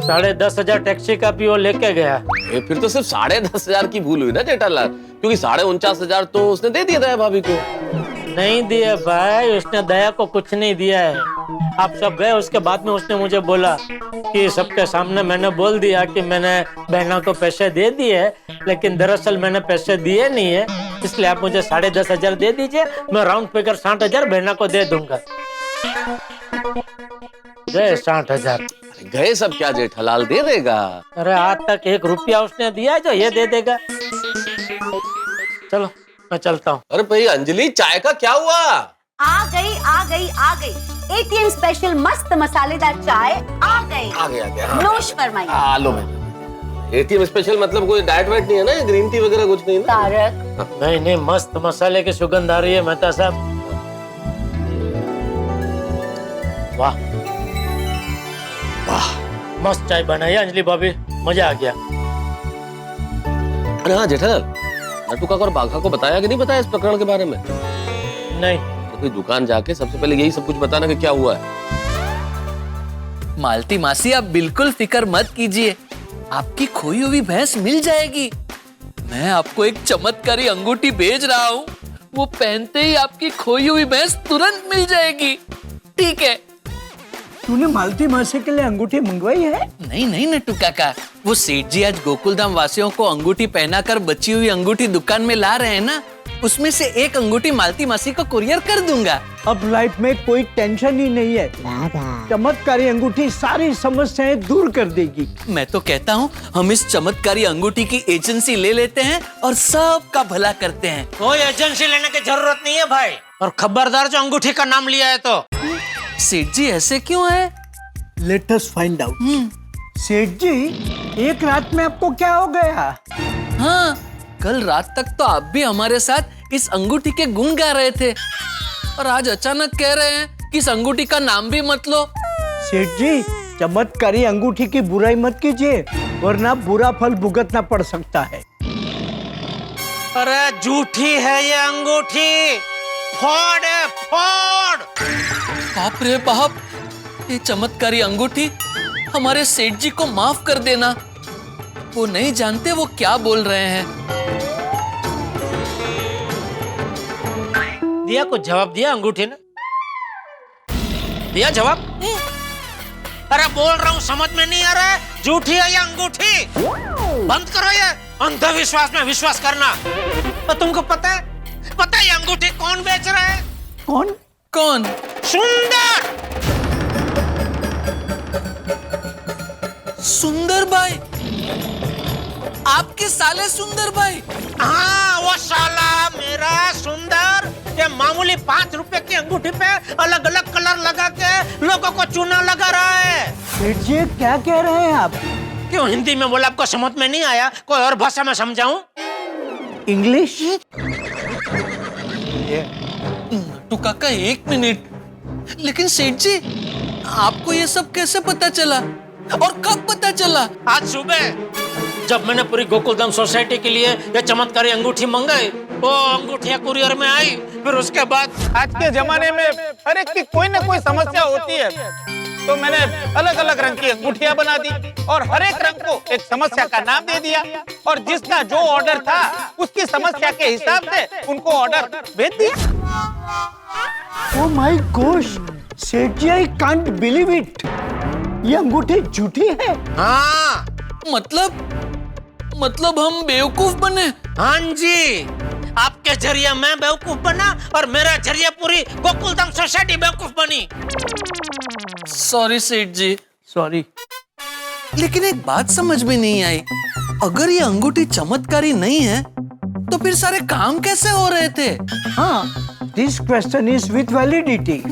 10,500 टैक्सी का भी वो लेके गया। फिर तो सिर्फ 10,500 की भूल हुई ना जेठालाल, क्योंकि 49,500 तो उसने दे दिया था भाभी को। नहीं दिया भाई, उसने दया को कुछ नहीं दिया है। आप सब गए, उसके बाद में उसने मुझे बोला कि सबके सामने मैंने बोल दिया कि मैंने बहना को पैसे दे दिए, लेकिन दरअसल मैंने पैसे दिए नहीं है, इसलिए आप मुझे 10,500 दे दीजिए, मैं राउंड फिगर 60,000 बहना को दे दूंगा। गए 60,000। गए सब क्या जेठालाल दे देगा। अरे आज तक 1 रुपया उसने दिया जो ये दे देगा। चलो मैं चलता हूँ। अरे भाई अंजलि, चाय का क्या हुआ? आ गई आ गई आ गई, एटीएम स्पेशल मस्त मसालेदार चाय आ गई। आ गया। नोश फरमाइए। लो भाई। एटीएम स्पेशल मतलब कोई डाइट वाइट नहीं है ना, ग्रीन टी वगैरह कुछ नहीं ना? तारक, नहीं नहीं, मस्त मसाले की सुगंध आ रही है मेहता साहब। वाह वाह, मस्त चाय बनाई अंजलि भाभी, मजा आ गया। अरे हाँ जेठालाल, नट्टू काका और बाघा को बताया कि नहीं बताया इस प्रकरण के बारे में? नहीं। तो कोई दुकान जाके सबसे पहले यही सब कुछ बताना कि क्या हुआ है। मालती मासी, आप बिल्कुल फिक्र मत कीजिए, आपकी खोई हुई भैंस मिल जाएगी। मैं आपको एक चमत्कारी अंगूठी भेज रहा हूँ, वो पहनते ही आपकी खोई हुई भैंस तुरंत मिल जाएगी। ठीक है? तूने मालती मासी के लिए अंगूठी मंगवाई है? नहीं नहीं नट्टू काका, वो सेठ जी आज गोकुलधाम वासियों को अंगूठी पहनाकर बची हुई अंगूठी दुकान में ला रहे हैं ना, उसमें से एक अंगूठी मालती मासी को कुरियर कर दूंगा। अब लाइफ में कोई टेंशन ही नहीं है, चमत्कारी अंगूठी सारी समस्याएं दूर कर देगी। मैं तो कहता हूँ हम इस चमत्कारी अंगूठी की एजेंसी ले लेते हैं और सबका भला करते हैं। कोई एजेंसी लेने की जरूरत नहीं है भाई, और खबरदार जो अंगूठी का नाम लिया है तो। सेठ जी ऐसे क्यों है? Let us find out. सेठ जी, एक रात में आपको क्या हो गया? हाँ, कल रात तक तो आप भी हमारे साथ इस अंगूठी के गुण गा रहे थे, और आज अचानक कह रहे हैं कि इस अंगूठी का नाम भी मत लो। सेठ जी, चमत्कारी अंगूठी की बुराई मत कीजिए, वरना बुरा फल भुगतना पड़ सकता है। अरे झूठी है ये अंगूठी, फ्रॉड है, फ्रॉड। बाप रे बाप, ये चमत्कारी अंगूठी हमारे सेठ जी को माफ कर देना, वो नहीं जानते वो क्या बोल रहे हैं। दिया कुछ जवाब दिया अंगूठी ने? दिया जवाब? अरे बोल रहा हूँ, समझ में नहीं आ रहा है? झूठी है ये अंगूठी, बंद करो ये अंधविश्वास में विश्वास करना। और तुमको पता है ये अंगूठी कौन बेच रहा है? कौन? कौन? सुंदर। सुंदर भाई? आपके साले सुंदर भाई? हाँ, वो साला मेरा सुंदर ये मामूली 5 रुपए की अंगूठी पे अलग अलग कलर लगा के लोगों को चूना लगा रहा है। सेठ जी क्या कह रहे हैं आप? क्यों हिंदी में बोला, आपको समझ में नहीं आया? कोई और भाषा में समझाऊं? इंग्लिश? तो काका 1 मिनट, लेकिन सेठ जी आपको ये सब कैसे पता चला और कब पता चला? आज सुबह जब मैंने पूरी गोकुलधाम सोसाइटी के लिए ये चमत्कारी अंगूठी मंगाई, वो अंगूठियां कुरियर में आई, फिर उसके बाद आज के जमाने में हर एक की कोई ना कोई समस्या होती है, तो मैंने अलग अलग रंग की अंगूठियां बना दी और हर एक रंग को एक समस्या का नाम दे दिया और जिसका जो ऑर्डर था उसकी समस्या के हिसाब से उनको ऑर्डर भेज दिया। ओह माय गॉश, सेठ जी आई कांट बिलीव इट, ये अंगूठी झूठी है। हाँ, मतलब हम बेवकूफ बने? हाँ जी, आपके जरिए मैं बेवकूफ बना और मेरा जरिए पूरी गोकुलधाम सोसाइटी बेवकूफ बनी। सॉरी सेठ जी। सॉरी। लेकिन एक बात समझ में नहीं आई, अगर ये अंगूठी चमत्कारी नहीं है तो फिर सारे काम कैसे हो रहे थे? हाँ, this question is with validity.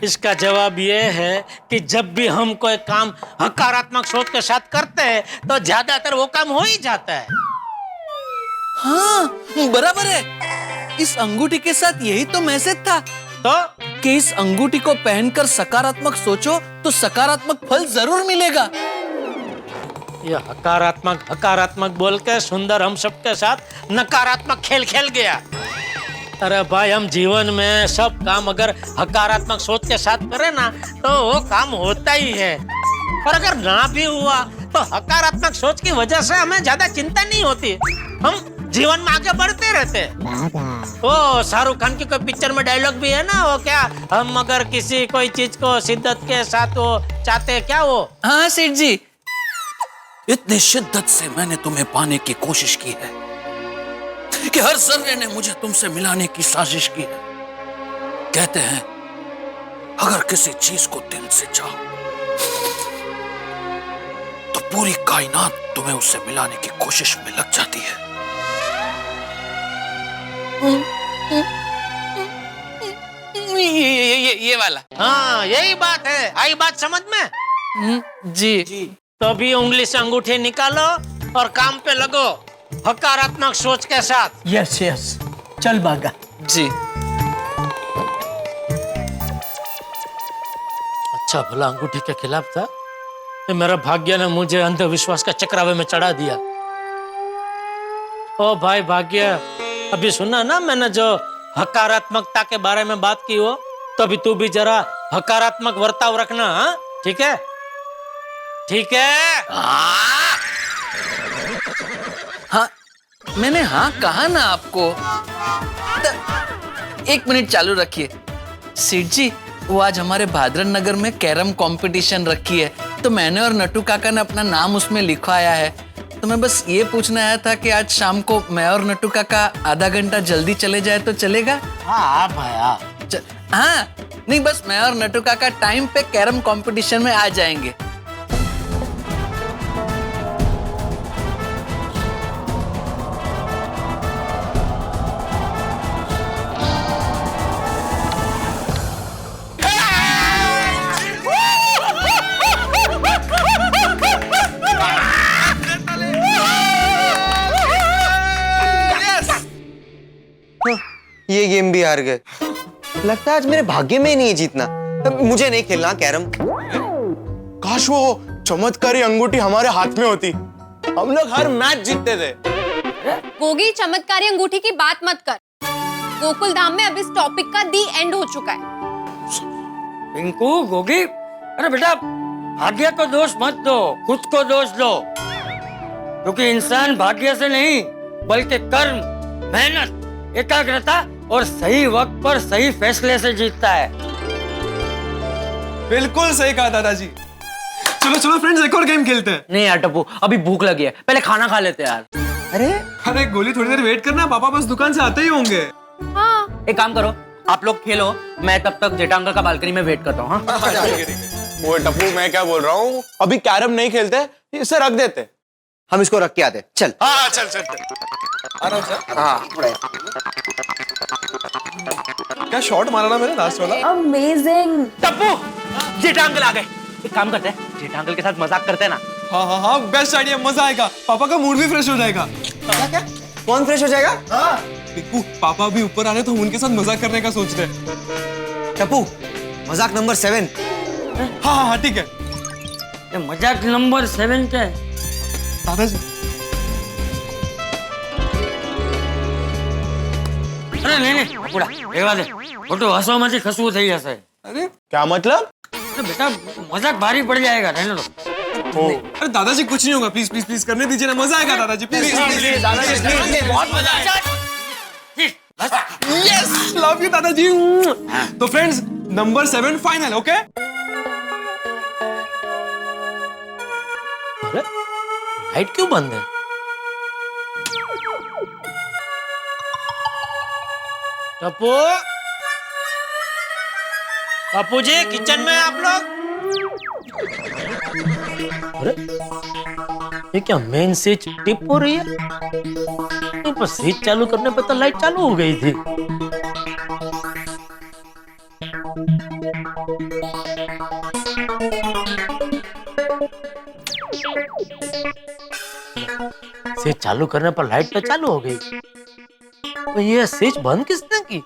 इसका जवाब ये है कि जब भी हम कोई काम हकारात्मक सोच के साथ करते हैं तो ज्यादातर वो काम हो ही जाता है। हाँ, बराबर है। इस अंगूठी के साथ यही तो मैसेज था तो कि इस अंगूठी को पहनकर सकारात्मक सोचो तो सकारात्मक फल जरूर मिलेगा। ये हकारात्मक बोल के सुंदर हम सबके साथ नकारात्मक खेल खेल गया। अरे भाई, हम जीवन में सब काम अगर हकारात्मक सोच के साथ करें ना तो वो काम होता ही है, और अगर ना भी हुआ तो हकारात्मक सोच की वजह से हमें ज्यादा चिंता नहीं होती, हम जीवन में आगे बढ़ते रहते। वो शाहरुख खान की कोई पिक्चर में डायलॉग भी है ना, वो क्या, हम अगर किसी कोई चीज को शिद्दत के साथ वो चाहते हैं क्या वो। हाँ सेठ जी, इतनी शिद्दत से मैंने तुम्हें पाने की कोशिश की है कि हर जर्रे ने मुझे तुमसे मिलाने की साजिश की है। कहते हैं अगर किसी चीज को दिल से चाहो तो पूरी कायनात तुम्हें उससे मिलाने की कोशिश में लग जाती है। ये वाला। हाँ, यही बात है। आई बात समझ में? जी। तो अभी उंगली से अंगूठी निकालो और काम पे लगो हकारात्मक सोच के साथ। यस यस, चल भागा। जी। अच्छा भला अंगूठी के खिलाफ था, ये मेरा भाग्य ने मुझे अंधविश्वास का चक्रावे में चढ़ा दिया। ओ भाई भाग्य, अभी सुना ना मैंने जो हकारात्मकता के बारे में बात की हो, तो अभी तू भी जरा हकारात्मक वर्ताव रखना। हाँ ठीक है? ठीक है? हाँ, मैंने हाँ कहा ना आपको। 1 मिनट चालू रखिए। सेठ जी, वो आज हमारे भादरन नगर में कैरम कंपटीशन रखी है, तो मैंने और नट्टू काका ने अपना नाम उसमें लिखवाया है। तो मैं बस ये पूछना आया था कि आज शाम को मैं और नट्टू काका आधा घंटा जल्दी चले जाए तो चलेगा? हाँ भाया। हाँ, नहीं बस मैं और नट्टू काका टाइम पे कैरम कंपटीशन में आ जाएंगे। ये गेम भी हार गए। लगता है आज मेरे भाग्य में ही नहीं है जीतना। मुझे नहीं खेलना कैरम। काश वो चमत्कारी अंगूठी हमारे हाथ में होती, हम लोग हर मैच जीतते थे। गोगी, चमत्कारी अंगूठी की बात मत कर। गोकुलधाम में अब इस टॉपिक का दी एंड हो चुका है। पिंकू, गोगी, अरे बेटा भाग्य को दोष मत दो, खुद को दोष दो, क्योंकि इंसान भाग्य से नहीं बल्कि कर्म, मेहनत, एकाग्रता और सही वक्त पर सही फैसले से जीतता है। बिल्कुल सही कहा दादाजी। चलो चलो फ्रेंड्स, एक और गेम खेलते हैं। नहीं यार टप्पू, अभी भूख लगी है, पहले खाना खा लेते हैं यार। अरे गोली थोड़ी देर वेट करना, पापा बस दुकान से आते ही होंगे। हाँ। एक काम करो, आप लोग खेलो, मैं तब तक जेठा अंकल का बालकनी में वेट करता हूँ। हाँ? वो टप्पू, मैं क्या बोल रहा हूँ, अभी कैरम नहीं खेलते, इसे रख देते। हम इसको रख के आते। चल। हाँ चल चल आराम से। हाँ क्या शॉट मारा ना मैंने लास्ट वाला। अमेजिंग। टप्पू, जेठा अंकल आ गए। एक काम करते हैं, जेठा अंकल के साथ मजाक करते हैं ना। हाँ हाँ हाँ, बेस्ट आइडिया, मजा आएगा, पापा का मूड भी फ्रेश हो जाएगा। क्या? कौन फ्रेश हो जाएगा? हाँ टिप्पू, पापा भी ऊपर आ रहे तो उनके साथ मजाक करने का सोच रहे। टप्पू, मजाक नंबर 7। हाँ हाँ ठीक है। ये मजाक नंबर 7 क्या है? दादाजी। अरे नहीं बूढ़ा, रेवा दे, फोटो हंसवा માંથી ખસવું થઈ જશે। अरे क्या मतलब? अरे बेटा मजाक भारी पड़ जाएगा, रहने दो। अरे दादाजी कुछ नहीं होगा, प्लीज प्लीज प्लीज करने दीजिए ना, मजा आएगा दादाजी, प्लीज प्लीज दादाजी प्लीज, बहुत मजा आएगा। यस, लव यू दादाजी। तो फ्रेंड्स, नंबर 7 फाइनल, ओके? अरे लाइट क्यों बंद है? टप्पू, बापू जी किचन में आप लोग? अरे ये क्या मेन स्विच टिप हो रही है? नहीं, पर स्विच चालू करने पे तो लाइट चालू हो गई थी। स्विच चालू करने पर लाइट तो चालू हो गई, तो ये स्विच बंद किसने की?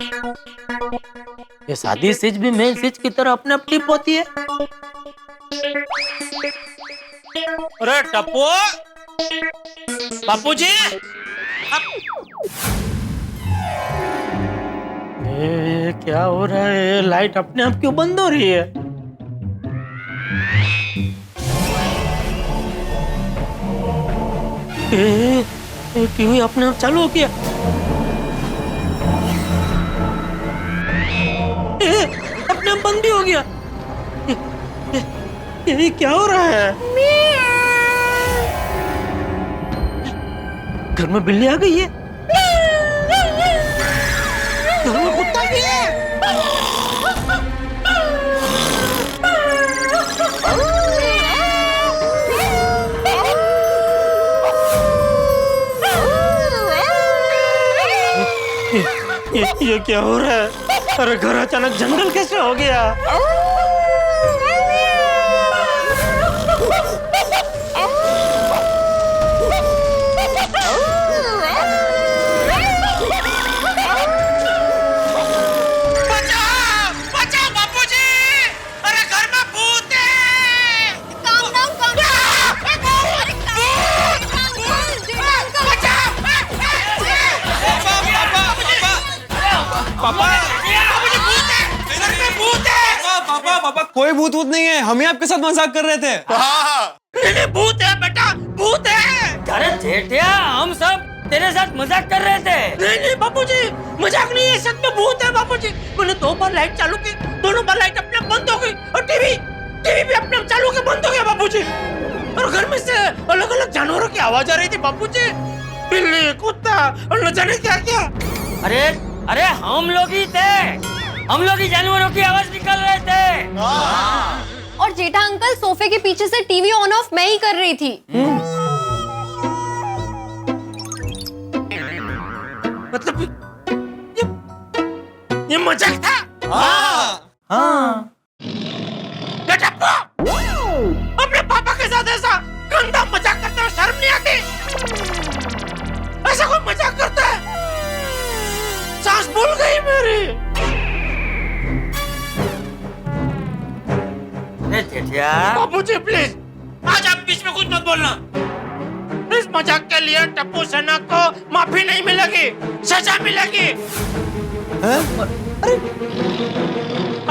ये सादी स्विच भी मेन स्विच की तरह अपने आप टिप होती है। अरे टप्पू, बापू जी, ये क्या हो रहा है? लाइट अपने आप क्यों बंद हो रही है? टीवी अपने आप चालू हो गया। अपने आप बंद भी हो गया। ये क्या हो रहा है? घर में बिल्ली आ गई है। घर में कुत्ता भी है। ये क्या हो रहा है? अरे घर अचानक जंगल कैसे हो गया? पापा कोई भूत भूत नहीं है, हम ही आपके साथ मजाक कर रहे थे। नहीं, भूत है बेटा, भूत है। अरे जेठिया, हम सब तेरे साथ मजाक कर रहे थे। नहीं बापूजी, मजाक नहीं है, सच में भूत है बापूजी। मैंने 2 बार लाइट चालू की, दोनों बार लाइट अपने आप बंद हो गई, और टीवी भी अपने आप चालू के बंद हो गया बापूजी। और घर में से अलग अलग जानवरों की आवाज आ रही थी बापूजी, बिल्ली, कुत्ता और न जाने क्या क्या। अरे हम लोग ही थे, हम लोग ही जानवरों की आवाज निकाल रहे थे। और जेठा अंकल सोफे के पीछे से टीवी ऑन ऑफ मैं ही कर रही थी। मतलब ये मजाक था? हाँ। अपने पापा के साथ ऐसा गंदा मजाक करते हो, शर्म नहीं आती? ऐसा कोई मजाक करता है? सांस भूल गई मेरी। जेठिया, बाबूजी प्लीज, आज आप बीच में कुछ मत बोलना। इस मजाक के लिए टप्पू सेना को माफी नहीं मिलेगी, सजा मिलेगी। अरे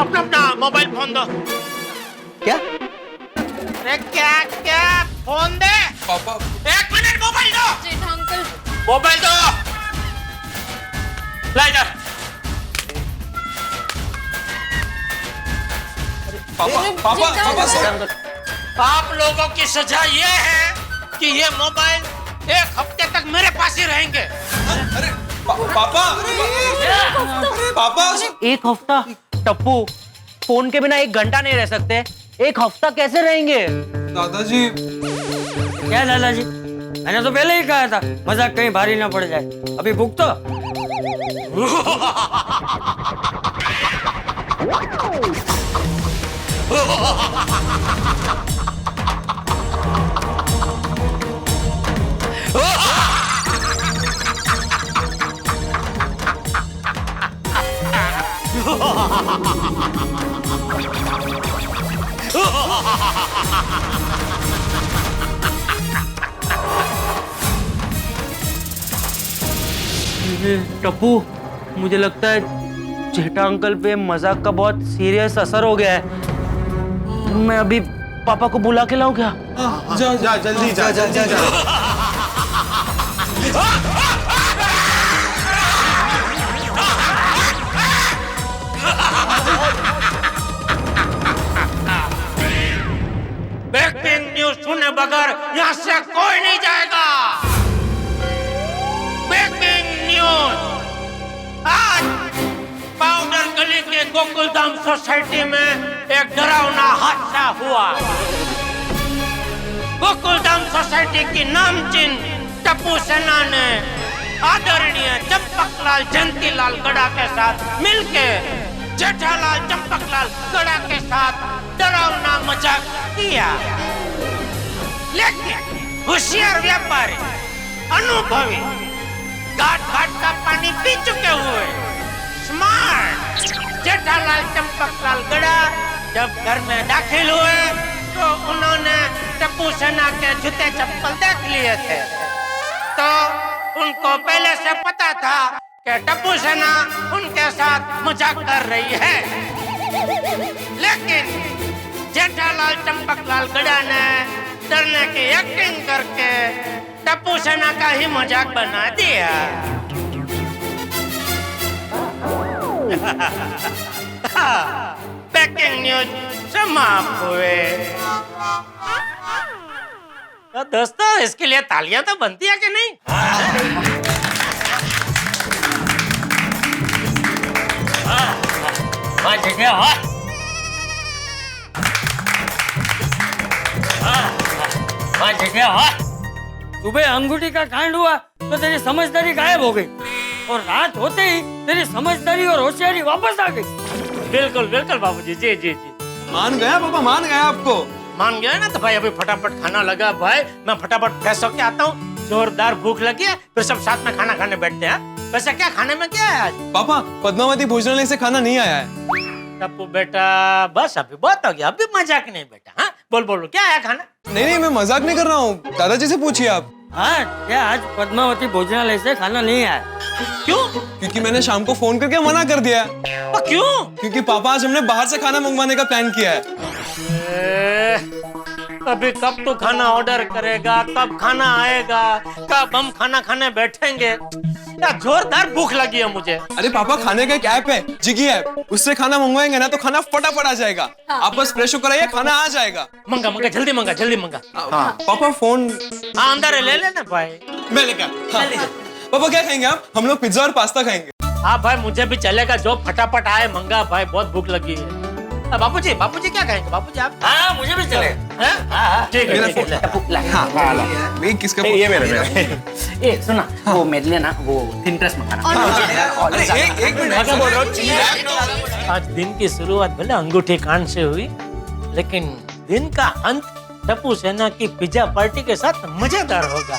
अपना मोबाइल फोन दो। क्या? अरे क्या फोन दे। पापा 1 मिनट, मोबाइल दो। जेठा अंकल मोबाइल दो। ला इधर। पापा आप लोगों की सजा ये है कि ये मोबाइल एक हफ्ते तक मेरे पास ही रहेंगे। पापा पापा एक हफ्ता? टप्पू, फोन के बिना 1 घंटा नहीं रह सकते, 1 हफ्ता कैसे रहेंगे? दादाजी। क्या दादाजी, मैंने तो पहले ही कहा था मजाक कहीं भारी ना पड़ जाए। अभी भूख तो टप्पू, मुझे लगता है जेठा अंकल पे मजाक का बहुत सीरियस असर हो गया है। मैं अभी पापा को बुला के लाऊं क्या? जा जा जल्दी जा जा जा जा। ब्रेकिंग न्यूज सुने बगैर यहाँ से कोई नहीं जाएगा। ब्रेकिंग न्यूज, आज पाउडर गली के गोकुलधाम सोसाइटी में एक डरावना हादसा हुआ। गोकुलधाम सोसाइटी की नामचीन टप्पू सेना ने आदरणीय चंपकलाल जयंतीलाल गड़ा के साथ मिलके जेठालाल चंपकलाल गड़ा के साथ डरावना मजाक किया, लेकिन होशियार व्यापारी, अनुभवी, घाट घाट का पानी पी चुके हुए स्मार्ट जेठालाल चंपकलाल गड़ा जब घर में दाखिल हुए तो उन्होंने टप्पू सेना के जूते चप्पल देख लिए थे। तो उनको पहले से पता था कि टप्पू सेना उनके साथ मजाक कर रही है, लेकिन जेठालाल चंपकलाल गड़ा ने डरने की एक्टिंग करके टप्पू सेना का ही मजाक बना दिया। ब्रेकिंग न्यूज समाप्त हुए। तो दोस्तों, इसके लिए तालियां तो बनती है कि नहीं? सुबह अंगूठी का कांड हुआ तो तेरी समझदारी गायब हो गई और रात होते ही तेरी समझदारी और होशियारी वापस आ गई। बिल्कुल बिल्कुल बाबूजी, जी जी जी। मान गया पापा, मान गया आपको। मान गया ना? तो भाई अभी फटाफट खाना लगा भाई, मैं फटाफट फ्रेश होके आता हूँ। जोरदार भूख लगी है, फिर सब साथ में खाना खाने बैठते हैं। वैसे क्या खाने में क्या है आज? पापा, पद्मावती भोजनालय से खाना नहीं आया है। टप्पू बेटा, बस अभी बहुत हो गया, अभी मजाक नहीं बेटा। हाँ बोल बोलो, क्या है खाना? नहीं, मैं मजाक नहीं कर रहा हूँ, दादाजी से पूछिए आप। हाँ, क्या आज पद्मावती भोजनालय से खाना नहीं आया? क्यों? क्योंकि मैंने शाम को फोन करके मना कर दिया। क्यों? क्योंकि पापा, आज हमने बाहर से खाना मंगवाने का प्लान किया है। अभी कब तू खाना ऑर्डर करेगा, कब खाना आएगा, कब हम खाना खाने बैठेंगे? क्या जोरदार भूख लगी है मुझे। अरे पापा, खाने का एक ऐप है, जिगी ऐप, उससे खाना मंगवाएंगे ना तो खाना फटाफट आ जाएगा। आप बस फ्रेश होकर आइए, खाना आ जाएगा। मंगा मंगा, जल्दी मंगा, जल्दी मंगा। हाँ, पापा फोन। हाँ, अंदर ले लेना भाई। मैं लेकर। हाँ। पापा क्या खाएंगे आप? हम लोग पिज्जा और पास्ता खाएंगे। हाँ भाई, मुझे भी चलेगा, जो फटाफट आए मंगा भाई, बहुत भूख लगी है। बापूजी, बापूजी क्या कहेंगे? बापूजी आप? हाँ, मुझे भी चलेगा। हाँ, ठीक है। किसका? ये मेरा। ए सुना, वो मेरे लिए ना वो थिन क्रस्ट मंगाना। एक मिनट, क्या बोल रहा हूँ? आज दिन की शुरुआत भले अंगूठी कांड से हुई, लेकिन दिन का अंत टप्पू सेना की पिज्जा पार्टी के साथ मजेदार होगा।